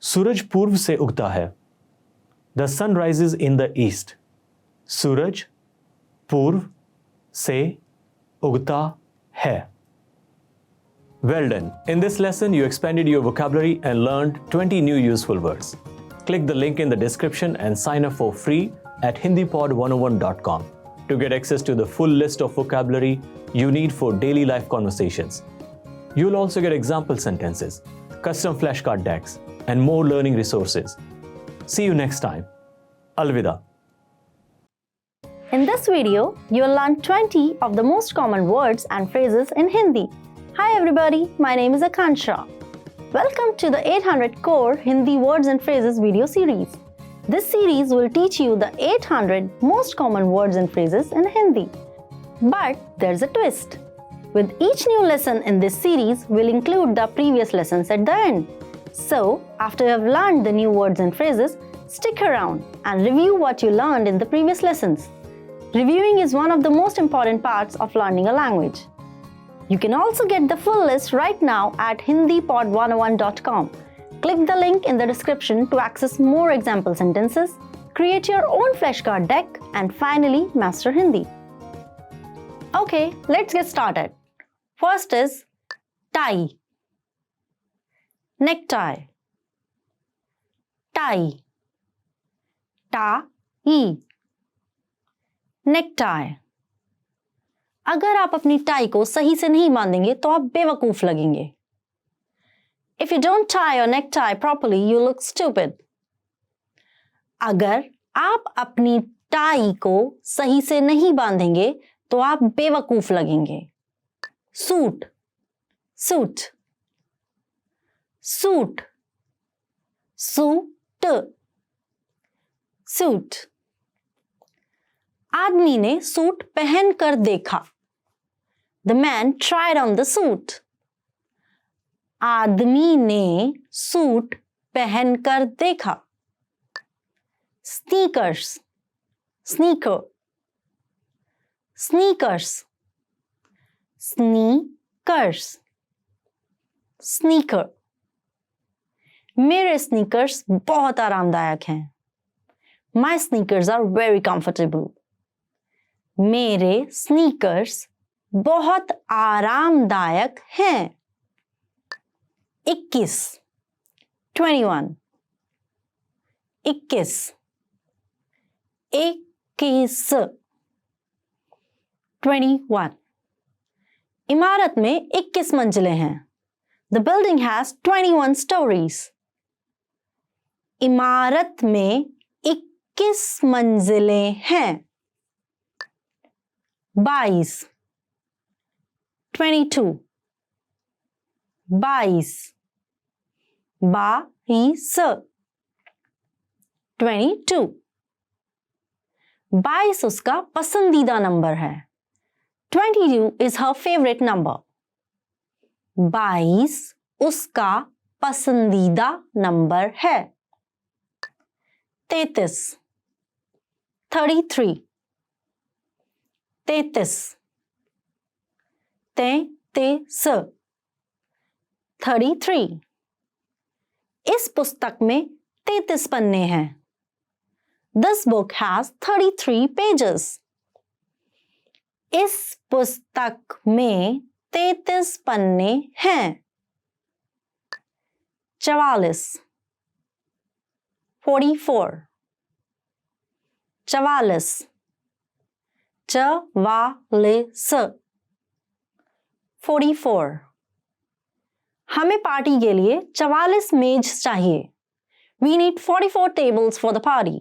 सूरज पूर्व से उगता है। The sun rises in the east. सूरज पूर्व से उगता है। Well done. In this lesson, you expanded your vocabulary and learned 20 new useful words. Click the link in the description and sign up for free at hindipod101.com to get access to the full list of vocabulary you need for daily life conversations. You'll also get example sentences, custom flashcard decks, and more learning resources. See you next time. Alvida. In this video, you'll learn 20 of the most common words and phrases in Hindi. Hi everybody, my name is Akansha. Welcome to the 800 Core Hindi Words and Phrases video series. This series will teach you the 800 most common words and phrases in Hindi. But there's a twist. With each new lesson in this series, we'll include the previous lessons at the end. So, after you have learned the new words and phrases, stick around and review what you learned in the previous lessons. Reviewing is one of the most important parts of learning a language. You can also get the full list right now at hindipod101.com. Click the link in the description to access more example sentences, create your own flashcard deck, and finally master Hindi. Okay, let's get started. First is tie, necktie, tie, tie, necktie. अगर आप अपनी tie को सही से नहीं बांधेंगे तो आप बेवकूफ लगेंगे. If you don't tie your necktie properly, you look stupid. अगर आप अपनी टाई को सही से नहीं बांधेंगे तो आप बेवकूफ लगेंगे. Suit, suit, suit, suit, suit. आदमी ने सूट पहन कर देखा. The man tried on the suit. आदमी ने सूट पहन कर देखा. Sneakers, sneaker, sneakers, sneakers, sneaker. मेरे sneakers बहुत आरामदायक हैं. My sneakers are very comfortable. मेरे sneakers बहुत आरामदायक हैं. 21, 21, 21, 21, 21. इमारत में 21 मंजिलें हैं. The building has 21 stories. इमारत में 21 मंजिलें हैं. 22, 22, 22, 22, 22. 22 उसका पसंदीदा नंबर है. 22 is her favorite number. 22 उसका पसंदीदा नंबर है. 33, 33, 33, 33, 33. इस पुस्तक में 33 पन्ने हैं. This book has 33 pages. इस पुस्तक में 33 पन्ने हैं. 44, 44, 44, 44, 44. हमें पार्टी के लिए 44 मेज चाहिए. We need 44 tables for the party.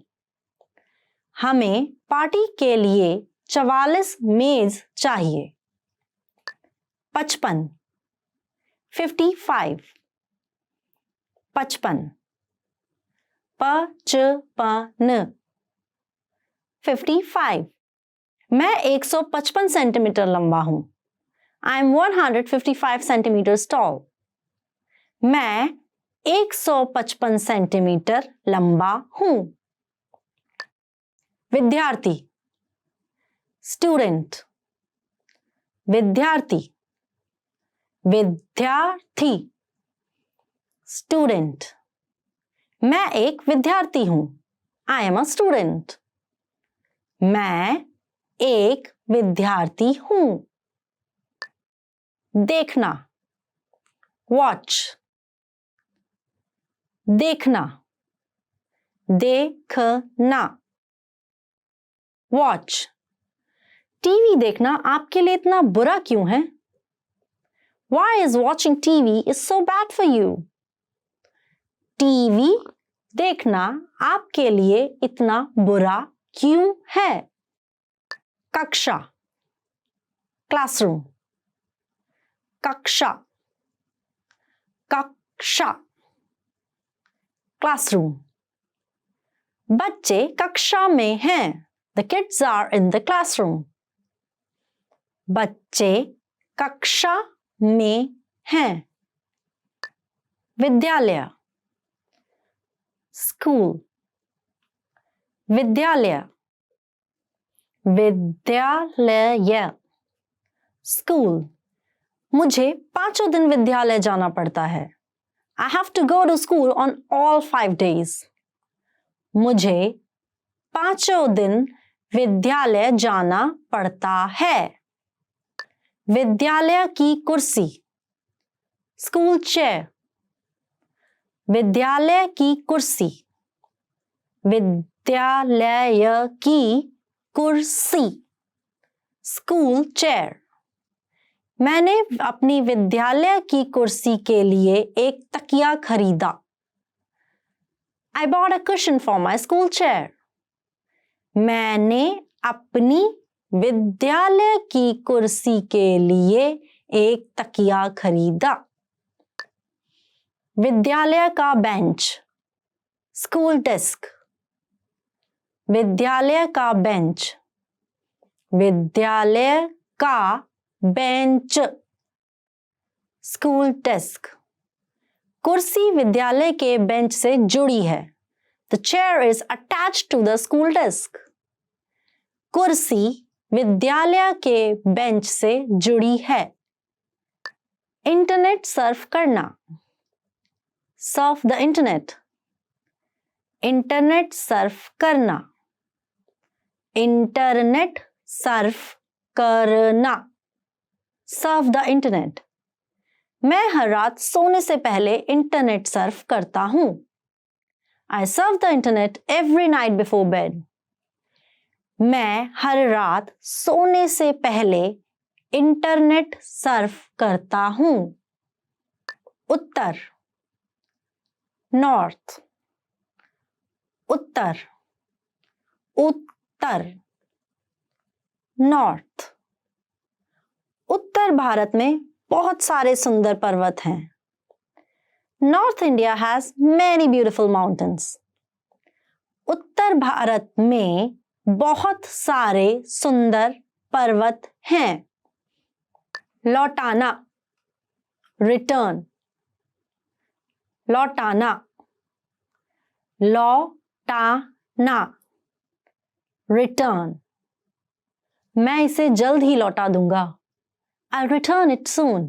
हमें पार्टी के लिए 44 मेज चाहिए. 55, 55, 55, 55, 55. मैं 155 सेंटीमीटर लंबा हूं. I am 155 centimeters tall. मैं 155 सेंटीमीटर लंबा हूं. विद्यार्थी, स्टूडेंट, विद्यार्थी, विद्यार्थी, स्टूडेंट. मैं एक विद्यार्थी हूं. I am a student. मैं एक विद्यार्थी हूं. देखना, watch, देखना, देखना, watch. टीवी देखना आपके लिए इतना बुरा क्यों है? Why is watching TV is so bad for you? TV देखना आपके लिए इतना बुरा क्यों है? कक्षा, classroom, कक्षा, कक्षा, classroom. बच्चे कक्षा में हैं. The kids are in the classroom. बच्चे कक्षा में हैं. विद्यालय, school, विद्यालय, विद्यालय, school. मुझे 5 दिन विद्यालय जाना पड़ता है. I have to go to school on all 5 days. मुझे 5 दिन विद्यालय जाना पड़ता है. विद्यालय की कुर्सी, स्कूल चेयर. विद्यालय की कुर्सी, विद्यालय की कुर्सी, स्कूल चेयर. मैंने अपनी विद्यालय की कुर्सी के लिए एक तकिया खरीदा. I bought a cushion for my school chair. मैंने अपनी विद्यालय की कुर्सी के लिए एक तकिया खरीदा. विद्यालय का बेंच, स्कूल डेस्क. विद्यालय का बेंच, विद्यालय का बेंच, स्कूल डेस्क. कुर्सी विद्यालय के बेंच से जुड़ी है. The chair is attached to the school desk. कुर्सी विद्यालय के बेंच से जुड़ी है. इंटरनेट सर्फ करना, Surf the internet. Internet Surf करना, इंटरनेट सर्फ करना, सर्फ द इंटरनेट. मैं हर रात सोने से पहले इंटरनेट सर्फ करता हूं. I surf the internet every night before bed. मैं हर रात सोने से पहले इंटरनेट सर्फ करता हूं. उत्तर, नॉर्थ. उत्तर, उत्तर, नॉर्थ. उत्तर भारत में बहुत सारे सुंदर पर्वत हैं. North India has many beautiful mountains. उत्तर भारत में बहुत सारे सुंदर पर्वत हैं. लौटाना, return. लौटाना, लौटाना, return. मैं इसे जल्द ही लौटा दूंगा. I'll return it soon.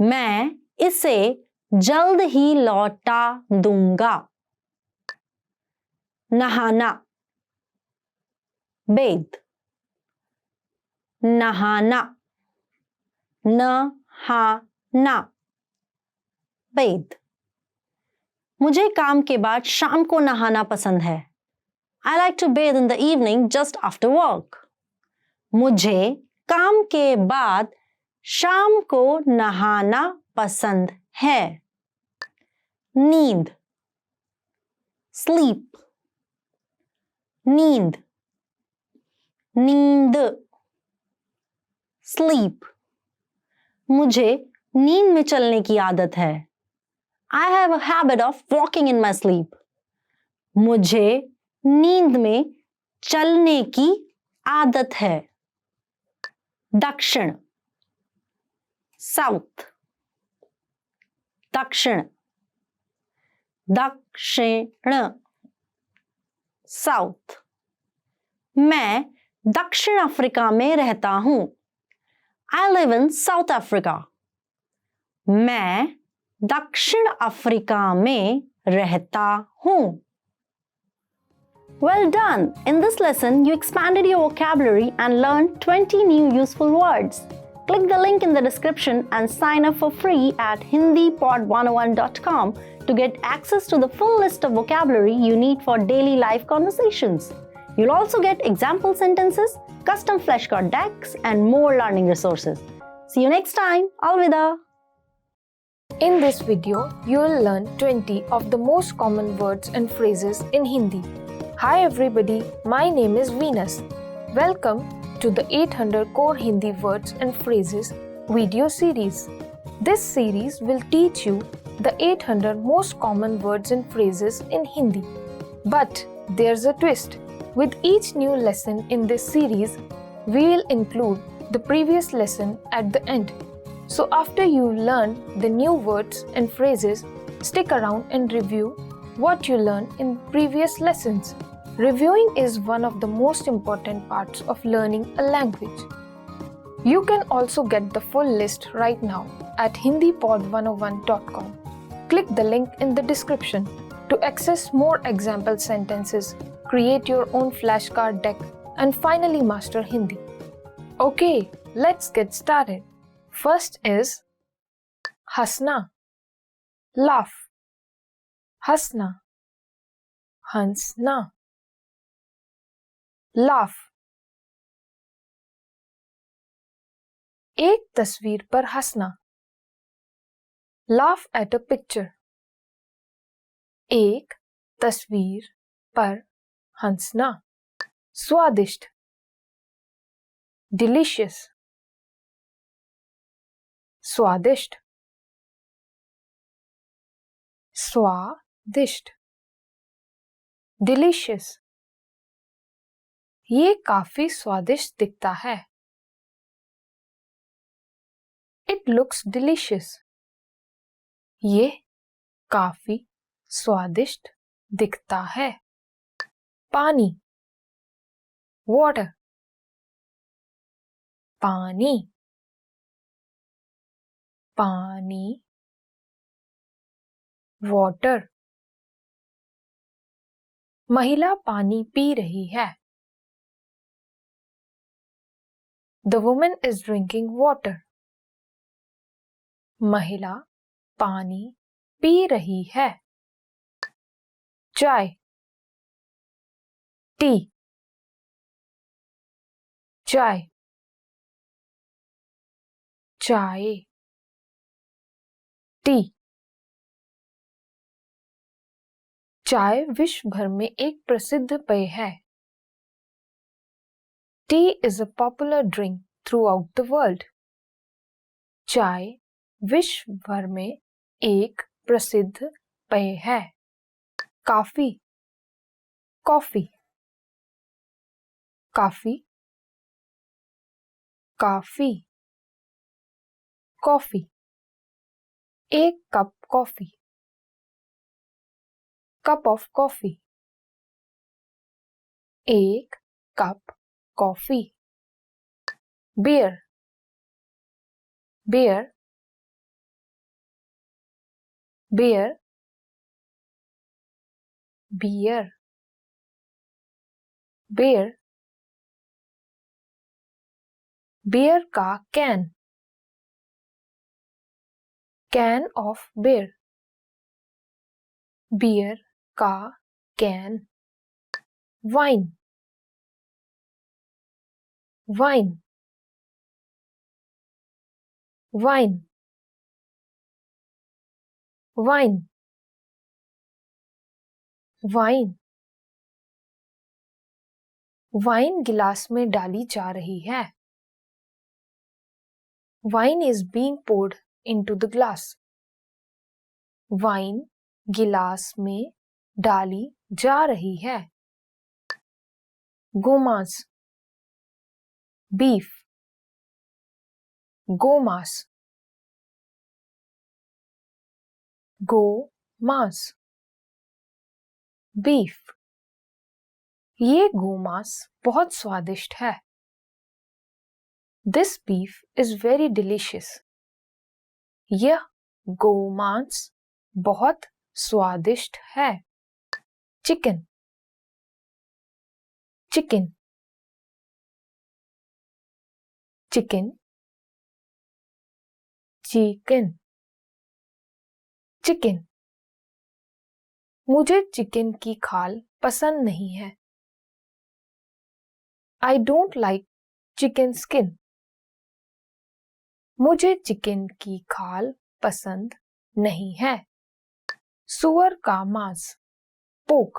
मैं इसे जल्द ही लौटा दूंगा. नहाना, बेद. नहाना, नहाना, बेद. मुझे काम के बाद शाम को नहाना पसंद है. I like to bathe in the evening just after work. मुझे काम के बाद शाम को नहाना पसंद है. नींद, स्लीप. नींद, नींद, स्लीप. मुझे नींद में चलने की आदत है. I have a habit of walking in my sleep. मुझे नींद में चलने की आदत है. दक्षिण, साउथ. दक्षिण, दक्षिण, साउथ. मैं दक्षिण अफ्रीका में रहता हूं. I live in South Africa. मैं दक्षिण अफ्रीका में रहता हूं. Well done! In this lesson, you expanded your vocabulary and learned 20 new useful words. Click the link in the description and sign up for free at hindipod101.com to get access to the full list of vocabulary you need for daily life conversations. You'll also get example sentences, custom flashcard decks, and more learning resources. See you next time. Alvida! In this video, you will learn 20 of the most common words and phrases in Hindi. Hi everybody, my name is Venus. Welcome to the 800 Core Hindi Words and Phrases video series. This series will teach you the 800 most common words and phrases in Hindi. But there's a twist. With each new lesson in this series, we will include the previous lesson at the end. So after you learn the new words and phrases, stick around and review what you learned in previous lessons. Reviewing is one of the most important parts of learning a language. You can also get the full list right now at hindipod101.com. Click the link in the description to access more example sentences, create your own flashcard deck, and finally master Hindi. Okay, let's get started. First is हंसना, laugh. हंसना, हंसना, laugh. एक तस्वीर पर हंसना, laugh at a picture. एक तस्वीर पर हंसना. स्वादिष्ट, delicious. स्वादिष्ट, स्वादिष्ट, delicious. ये काफी स्वादिष्ट दिखता है. It looks delicious. ये काफी स्वादिष्ट दिखता है. पानी, water. पानी, पानी, water. महिला पानी पी रही है. The woman is drinking water. महिला पानी पी रही है. चाय, टी, चाय, चाय, टी. चाय विश्व भर में एक प्रसिद्ध पेय है. Tea is a popular drink throughout the world. चाय विश्व भर में एक प्रसिद्ध पेय है. काफी, कॉफी, काफी, काफी, कॉफी. एक cup coffee, cup of coffee. एक cup coffee. beer, beer, beer, beer, beer. beer का can, can of beer. beer का can. Wine, wine, wine, wine, wine. Wine गिलास में डाली जा रही है. Wine is being poured into the glass. Wine गिलास में डाली जा रही है. गोमांस, बीफ, गोमांस, गोमांस, बीफ. ये गोमांस बहुत स्वादिष्ट है. This beef is very delicious. यह गोमांस बहुत स्वादिष्ट है. Chicken, chicken, chicken, chicken, chicken. मुझे चिकन की खाल पसंद नहीं है. I don't like chicken skin. मुझे चिकन की खाल पसंद नहीं है. सूअर का मांस, पोक,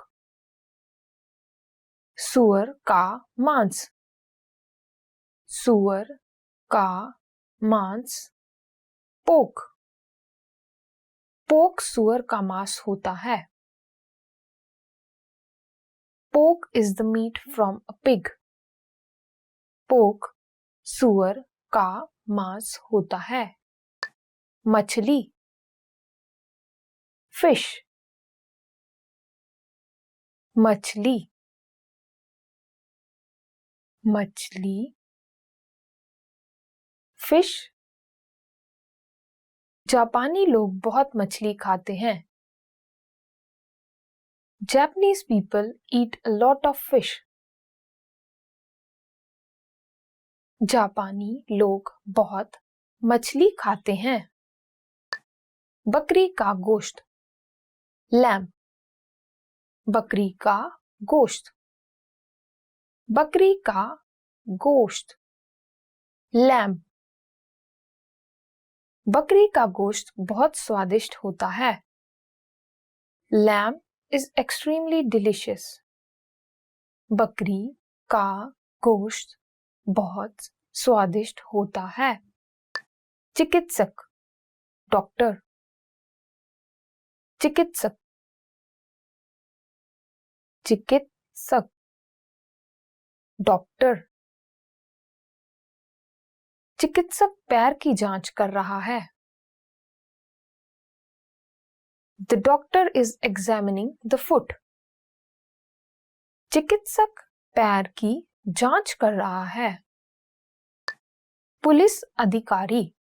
सूअर का मांस, सूअर का मांस, पोक. पोक सूअर का मांस होता है. Pork is the meat from a pig. पोक सूअर का मांस होता है. मछली, फिश, मछली, मछली, फिश। जापानी लोग बहुत मछली खाते हैं। Japanese people eat a lot of fish. जापानी लोग बहुत मछली खाते हैं। बकरी का गोश्त। लैम्ब। बकरी का गोश्त। बकरी का गोश्त। लैम्ब। बकरी का गोश्त बहुत स्वादिष्ट होता है। Lamb is extremely delicious. बकरी का गोश्त बहुत स्वादिष्ट होता है। चिकित्सक, डॉक्टर। चिकित्सक। चिकित्सक, डॉक्टर। चिकित्सक पैर की जांच कर रहा है। The doctor is examining the foot. चिकित्सक पैर की जांच कर रहा है। पुलिस अधिकारी,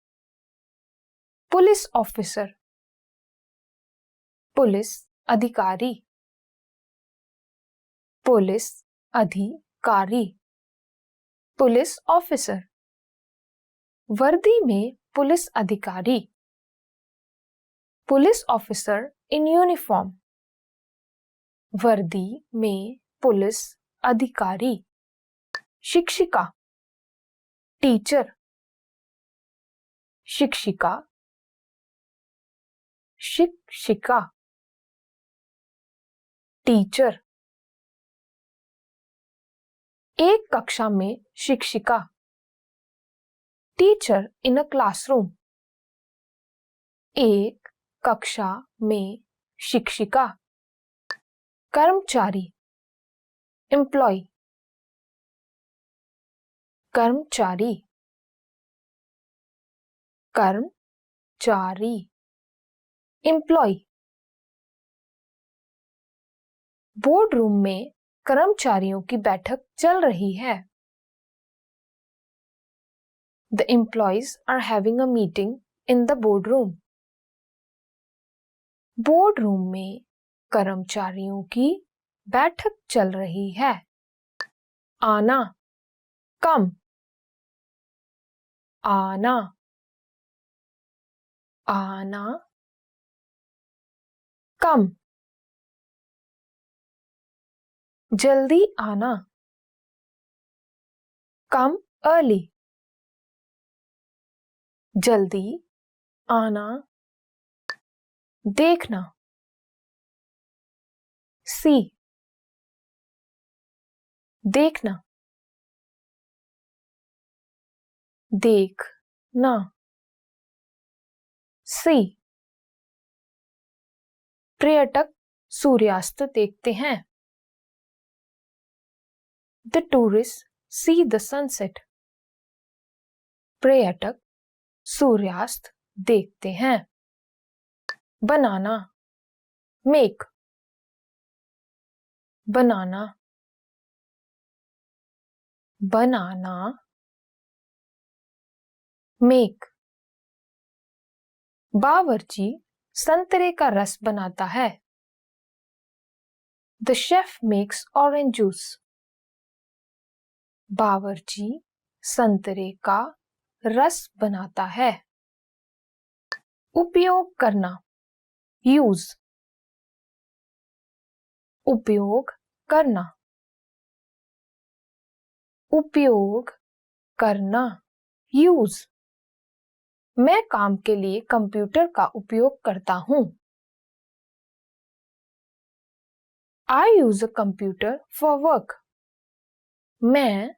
पुलिस ऑफिसर। पुलिस अधिकारी। पुलिस अधिकारी। Police officer. वर्दी में पुलिस अधिकारी। Police officer in uniform. वर्दी में पुलिस अधिकारी। शिक्षिका, टीचर। शिक्षिका। शिक्षिका, टीचर। एक कक्षा में शिक्षिका। Teacher in a classroom. एक कक्षा में शिक्षिका। कर्मचारी, एम्प्लॉय। कर्मचारी। कर्मचारी, एम्प्लॉय। बोर्ड रूम में कर्मचारियों की बैठक चल रही है। The employees are having a meeting in the boardroom. Board room में कर्मचारियों की बैठक चल रही है। आना, कम। आना, आना, कम। जल्दी आना, कम अर्ली। जल्दी आना, देखना। सी, देखना। देखना, सी। पर्यटक सूर्यास्त देखते हैं। The tourists see the sunset. पर्यटक सूर्यास्त देखते हैं। बनाना, मेक। बनाना, बनाना, मेक। बावर्ची संतरे का रस बनाता है। The chef makes orange juice. बावर्ची संतरे का रस बनाता है। उपयोग करना, यूज। उपयोग करना। उपयोग करना, यूज। मैं काम के लिए कंप्यूटर का उपयोग करता हूं। I use a computer for work. मैं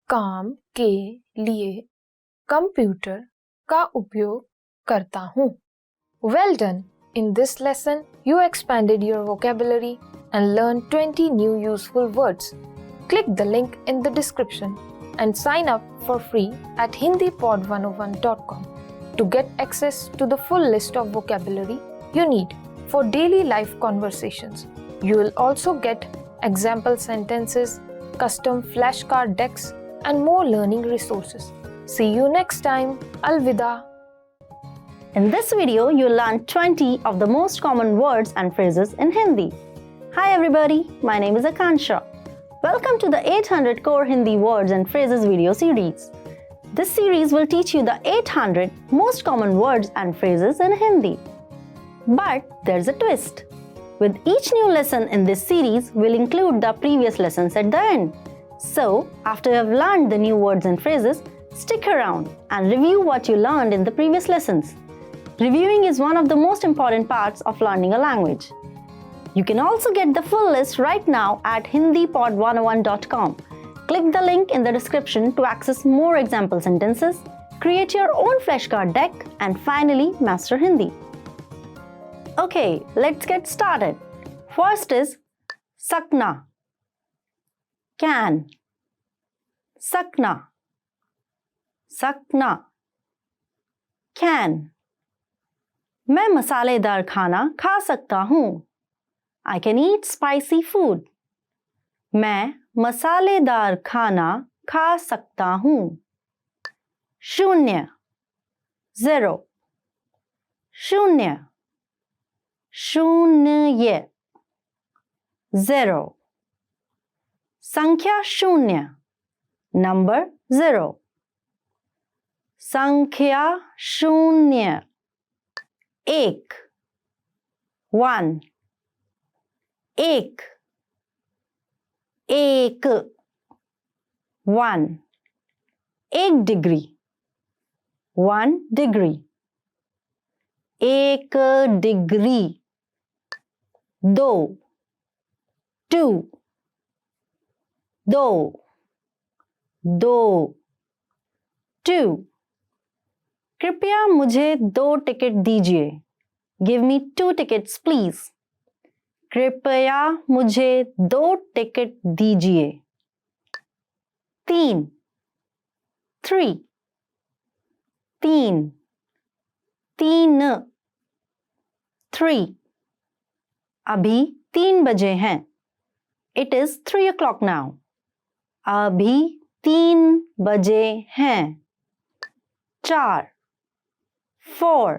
काम के लिए कंप्यूटर का उपयोग करता हूँ। Well done! In this lesson, you expanded your vocabulary and learned 20 new useful words. Click the link in the description and sign up for free at hindipod101.com to get access to the full list of vocabulary you need for daily life conversations. You will also get example sentences, custom flashcard decks, and more learning resources. See you next time. Alvida. In this video, you'll learn 20 of the most common words and phrases in Hindi. Hi everybody, my name is Akansha. Welcome to the 800 Core Hindi Words and Phrases video series. This series will teach you the 800 most common words and phrases in Hindi. But there's a twist. With each new lesson in this series, we'll include the previous lessons at the end. So, after you have learned the new words and phrases, stick around and review what you learned in the previous lessons. Reviewing is one of the most important parts of learning a language. You can also get the full list right now at hindipod101.com. Click the link in the description to access more example sentences, create your own flashcard deck, and finally master Hindi. Okay, let's get started. First is sakna. Can. Sakna. Sakna. Can. मैं मसालेदार खाना खा सकता हूँ. I can eat spicy food. मैं मसालेदार खाना खा सकता हूँ. शून्य. Zero. शून्य. शून्य. Zero. संख्या शून्य. Number 0. संख्या शून्य. एक. 1. एक. एक. 1. 1 degree. 1 degree. एक degree. 2. 2. 2. 2. 2. कृपया मुझे 2 टिकट दीजिए. Give me 2 tickets, please. कृपया मुझे 2 टिकट दीजिए. 3. 3. 3. 3. 3. अभी 3 बजे हैं. It is 3 o'clock now. अभी 3 बजे हैं. 4. 4.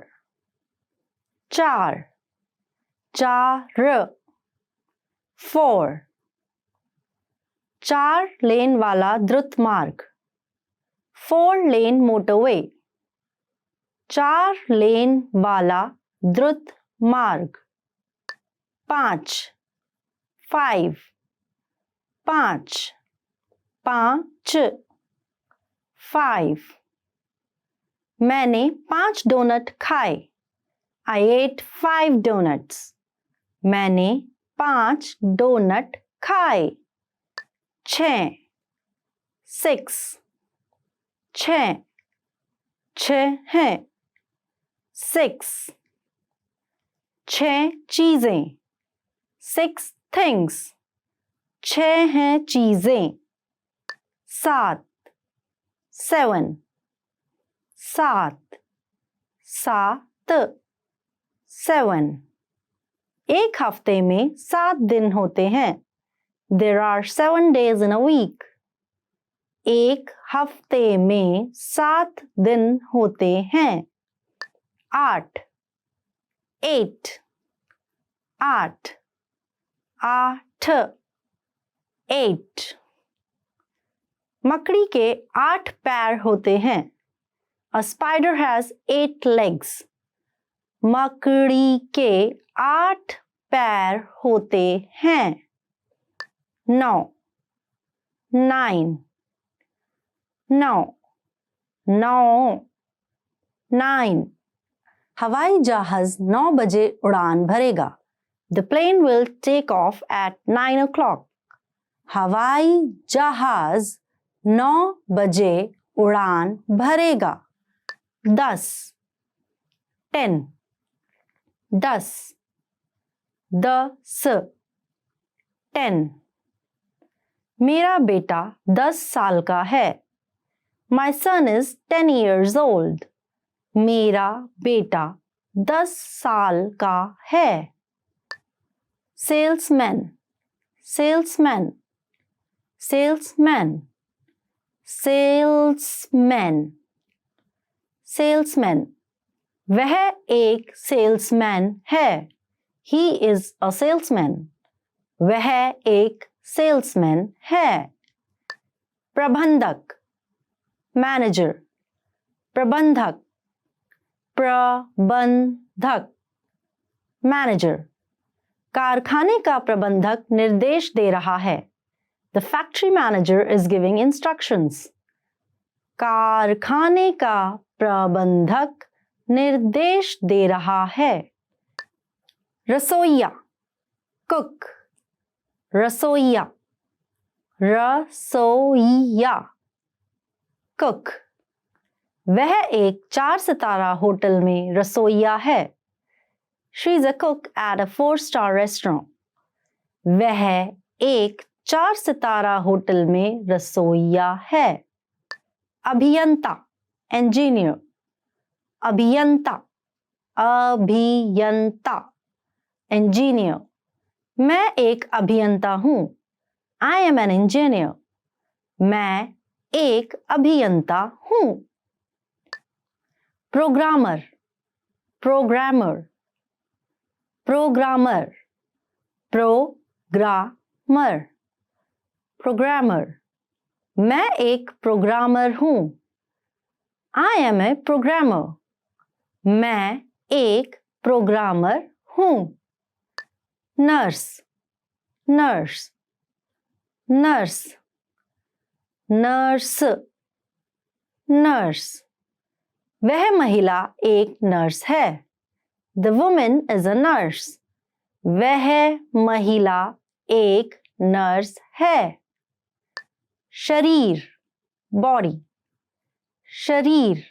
4. 4. 4. 4 लेन वाला द्रुत मार्ग. 4 lane motorway. 4 लेन वाला द्रुत मार्ग. 5. 5. 5. 5. 5. मैंने 5 डोनट खाए. I ate 5 donuts. मैंने 5 डोनट खाए. 6. 6. 6. 6 है. 6. 6 चीजें. 6 things. 6 हैं चीजें. 7. 7. 7. 7. 7. एक हफ्ते में 7 दिन होते हैं. There are 7 days in a week. एक हफ्ते में 7 दिन होते हैं. 8. 8. 8. 8. 8. मकड़ी के 8 पैर होते हैं. A spider has 8 legs. मकड़ी के 8 पैर होते हैं. 9. 9. 9. 9. 9. हवाई जहाज 9 बजे उड़ान भरेगा. The plane will take off at 9 o'clock. हवाई जहाज 9 बजे उड़ान भरेगा. 10. 10. 10. 10. 10. मेरा बेटा 10 साल का है. My son is 10 years old. मेरा बेटा 10 साल का है. Salesman. Salesman. Salesman. Salesman, salesman, वह एक सेल्समैन है। He is a salesman. वह एक सेल्समैन है। प्रबंधक, मैनेजर, प्रबंधक, प्रबंधक, मैनेजर, कारखाने का प्रबंधक निर्देश दे रहा है। The factory manager is giving instructions. कारखाने का प्रबंधक निर्देश दे रहा है। रसोइया, कुक, रसोइया, रसोइया, कुक, वह एक 4 सितारा होटल में रसोइया है। She is a cook at a 4-star restaurant. वह एक 4 सितारा होटल में रसोइया है। अभियंता, engineer, अभियंता, अभियंता, engineer, मैं एक अभियंता हूँ। I am an engineer. मैं एक अभियंता हूँ। Programmer, programmer, programmer, programmer, programmer, मैं एक प्रोग्रामर हूँ। I am a programmer. मैं एक प्रोग्रामर हूँ। Nurse, nurse, nurse, nurse, nurse, वह महिला एक नर्स है। The woman is a nurse. वह महिला एक नर्स है। शरीर, बॉडी, शरीर,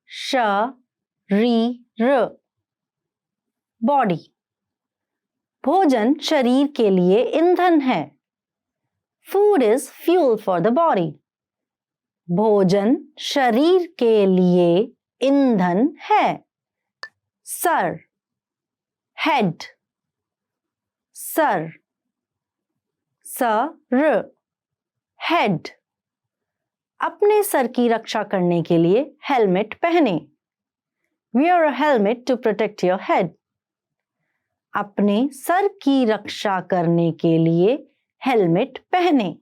शरीर, बॉडी, भोजन शरीर के लिए ईंधन है। Food is fuel for the body. भोजन शरीर के लिए ईंधन है। Sir, head, sir, sir, head, अपने सर की रक्षा करने के लिए हेलमेट पहने। Wear a helmet to protect your head. अपने सर की रक्षा करने के लिए हेलमेट पहने।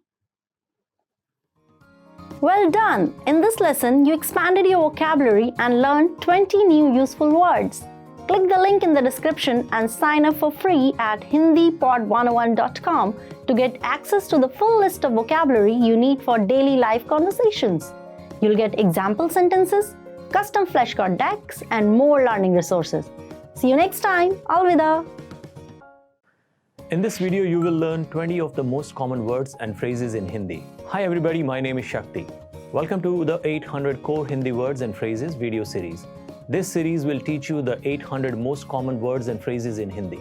Well done! In this lesson, you expanded your vocabulary and learned 20 new useful words. Click the link in the description and sign up for free at hindipod101.com to get access to the full list of vocabulary you need for daily life conversations. You'll get example sentences, custom flashcard decks, and more learning resources. See you next time. Alvida! In this video, you will learn 20 of the most common words and phrases in Hindi. Hi everybody, my name is Shakti. Welcome to the 800 Core Hindi Words and Phrases video series. This series will teach you the 800 most common words and phrases in Hindi.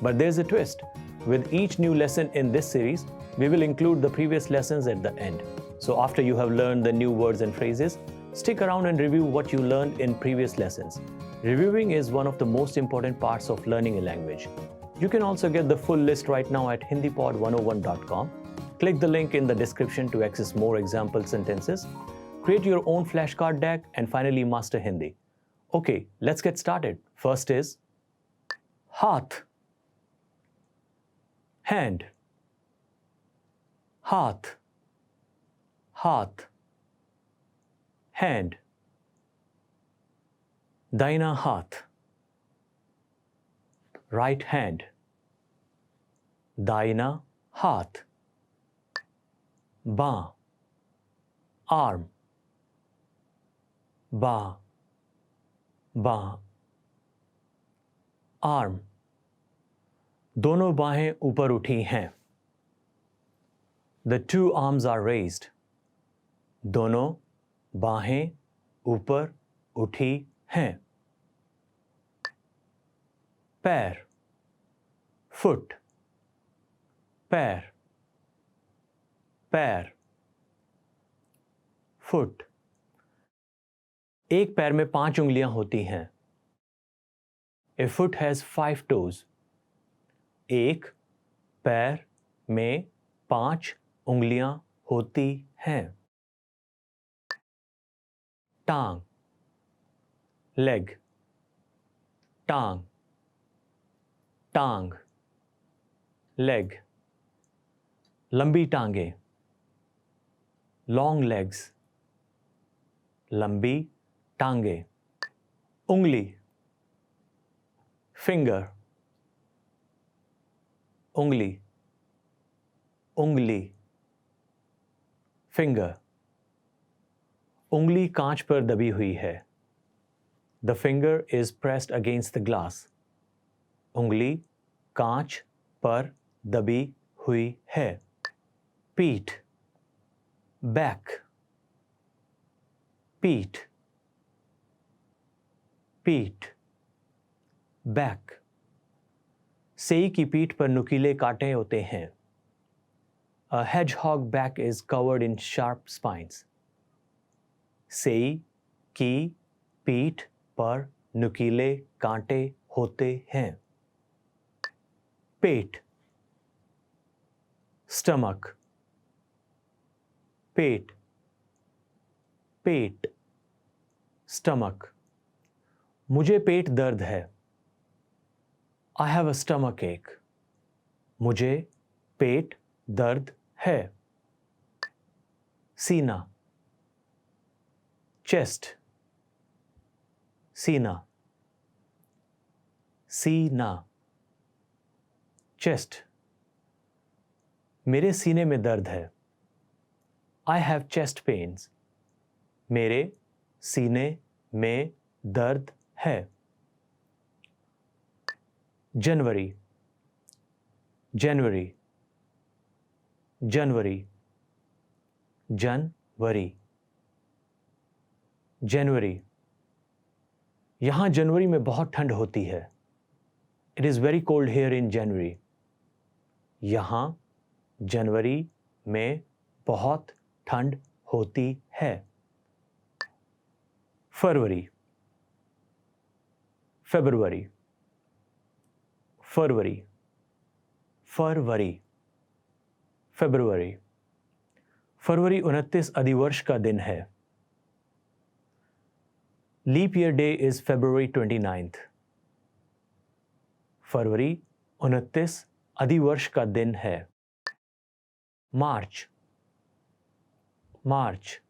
But there's a twist. With each new lesson in this series, we will include the previous lessons at the end. So after you have learned the new words and phrases, stick around and review what you learned in previous lessons. Reviewing is one of the most important parts of learning a language. You can also get the full list right now at hindipod101.com. Click the link in the description to access more example sentences, create your own flashcard deck, and finally master Hindi. Okay, let's get started. First is haath, hand, haath, haath, hand, दाहिना हाथ, right hand, दाहिना हाथ, बाँ, arm, बाँ, बाँ, arm, दोनों बाहें ऊपर उठी हैं। The two arms are raised. दोनों बाहें ऊपर उठी हैं। पैर, foot, पैर, पैर, foot, एक पैर में 5 उंगलियां होती हैं। A foot has 5 toes. एक पैर में 5 उंगलियां होती हैं। टांग, लेग, टांग, टांग, लेग, लंबी टांगे, लॉन्ग लेग्स, लंबी टांगे, उंगली, फिंगर, उंगली, उंगली, फिंगर, उंगली कांच पर दबी हुई है। The finger is pressed against the glass. उंगली कांच पर दबी हुई है। पीठ, बैक, पीठ, पीठ, बैक, सेई की पीठ पर नुकीले कांटे होते हैं। A hedgehog back is covered in sharp spines. सेई की पीठ पर नुकीले कांटे होते हैं। पेट, स्टमक, पेट, पेट, स्टमक, मुझे पेट दर्द है। I have a stomach ache. मुझे पेट दर्द है। सीना, चेस्ट, सीना, सीना, चेस्ट, मेरे सीने में दर्द है। I have chest pains. मेरे सीने में दर्द है। जनवरी, जनवरी, जनवरी, जनवरी, जनवरी, यहां जनवरी में बहुत ठंड होती है। It is very cold here in January. यहां जनवरी में बहुत ठंड होती है। फरवरी, फरवरी, फरवरी, फरवरी, फरवरी, फरवरी 29 अधिवर्ष का दिन है। Leap year day is February 29th. फरवरी 29 अधिवर्ष का दिन है। मार्च, मार्च,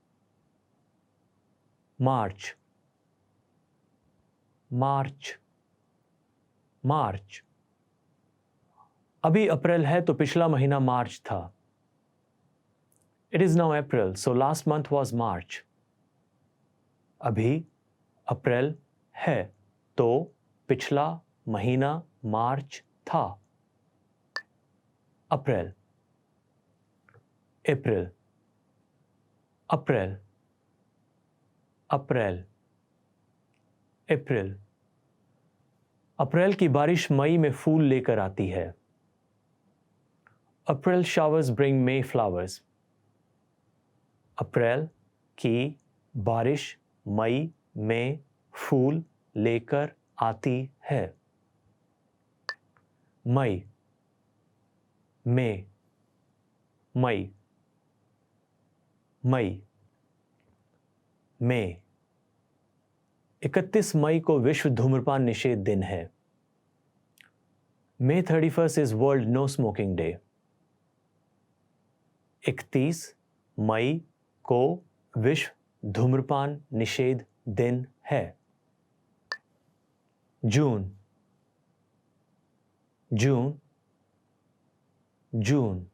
मार्च, मार्च, मार्च, अभी अप्रैल है तो पिछला महीना मार्च था। It is now April, so last month was March. अभी अप्रैल है तो पिछला महीना मार्च था। अप्रैल, अप्रैल, अप्रैल, अप्रैल, अप्रैल, अप्रैल की बारिश मई में फूल लेकर आती है। April showers bring May flowers. अप्रैल की बारिश मई में फूल लेकर आती है। मई, मई, मई, मई, मई, 31 मई को विश्व धूम्रपान निषेध दिन है। May 31st is World No Smoking Day. 31 मई को विश्व धूम्रपान निषेध दिन है। जून, जून, जून,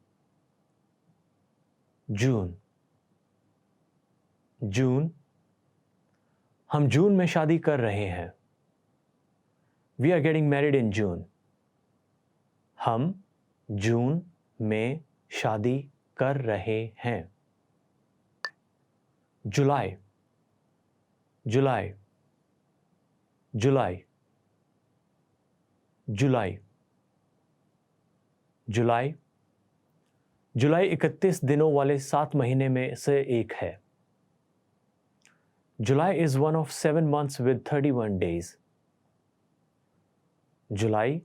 जून, जून, हम जून में शादी कर रहे हैं। We are getting married in June. हम जून में शादी कर रहे हैं। जुलाई, जुलाई, जुलाई, जुलाई, जुलाई, जुलाई 31 दिनों वाले 7 महीने में से एक है। जुलाई is one of 7 months with 31 days. जुलाई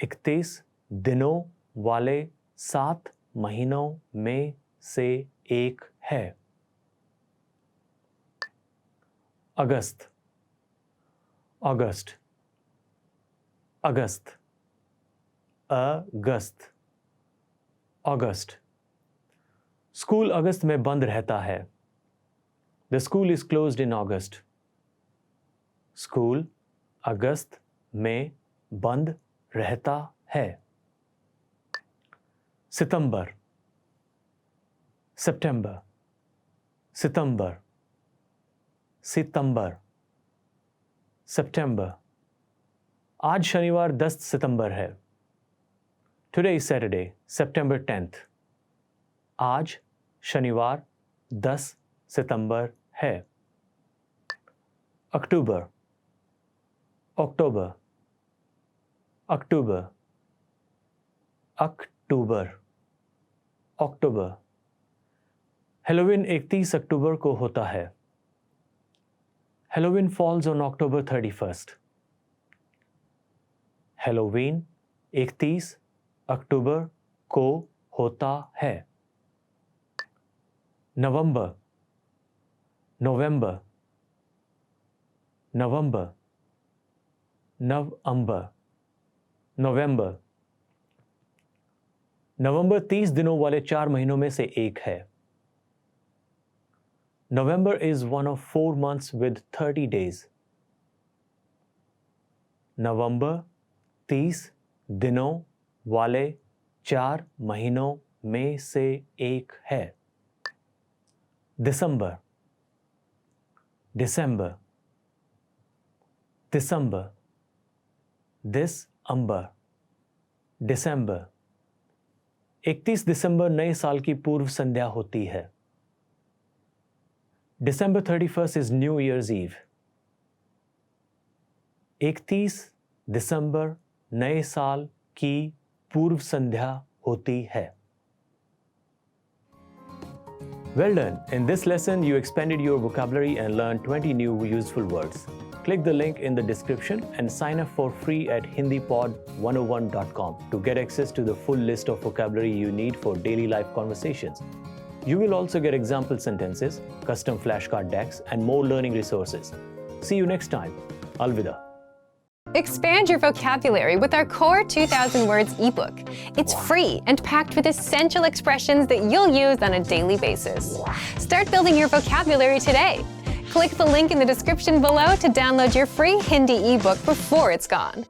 31 दिनों वाले 7 महीनों में से एक है। अगस्त, अगस्त, अगस्त, अगस्त, अगस्त। स्कूल अगस्त में बंद रहता है। The school is closed in August. School अगस्त में बंद रहता है। सितंबर, सितंबर, सितंबर, सितंबर, सितंबर। आज शनिवार 10 सितंबर है। Today is Saturday, September 10th. आज शनिवार 10 सितंबर है। अक्टूबर, अक्टूबर, अक्टूबर, अक्टूबर, अक्टूबर। हैलोवीन 31 अक्टूबर को होता है। Halloween falls on October 31st. Halloween 31 अक्टूबर को होता है। नवंबर, नवंबर, नवंबर, नवंबर, नवंबर। नवंबर 30 दिनों वाले 4 महीनों में से एक है। November is one of 4 months with 30 days. नवंबर 30 दिनों वाले 4 महीनों में से एक है। दिसंबर, दिसंबर, दिसंबर, दिसंबर, दिसंबर। 31 दिसंबर नए साल की पूर्व संध्या होती है। December 31st is New Year's Eve. 31 दिसंबर नए साल की पूर्व संध्या होती है। Well done. In this lesson, you expanded your vocabulary and learned 20 new useful words. Click the link in the description and sign up for free at hindipod101.com to get access to the full list of vocabulary you need for daily life conversations. You will also get example sentences, custom flashcard decks, and more learning resources. See you next time. Alvida. Expand your vocabulary with our Core 2000 Words ebook. It's free and packed with essential expressions that you'll use on a daily basis. Start building your vocabulary today. Click the link in the description below to download your free Hindi ebook before it's gone.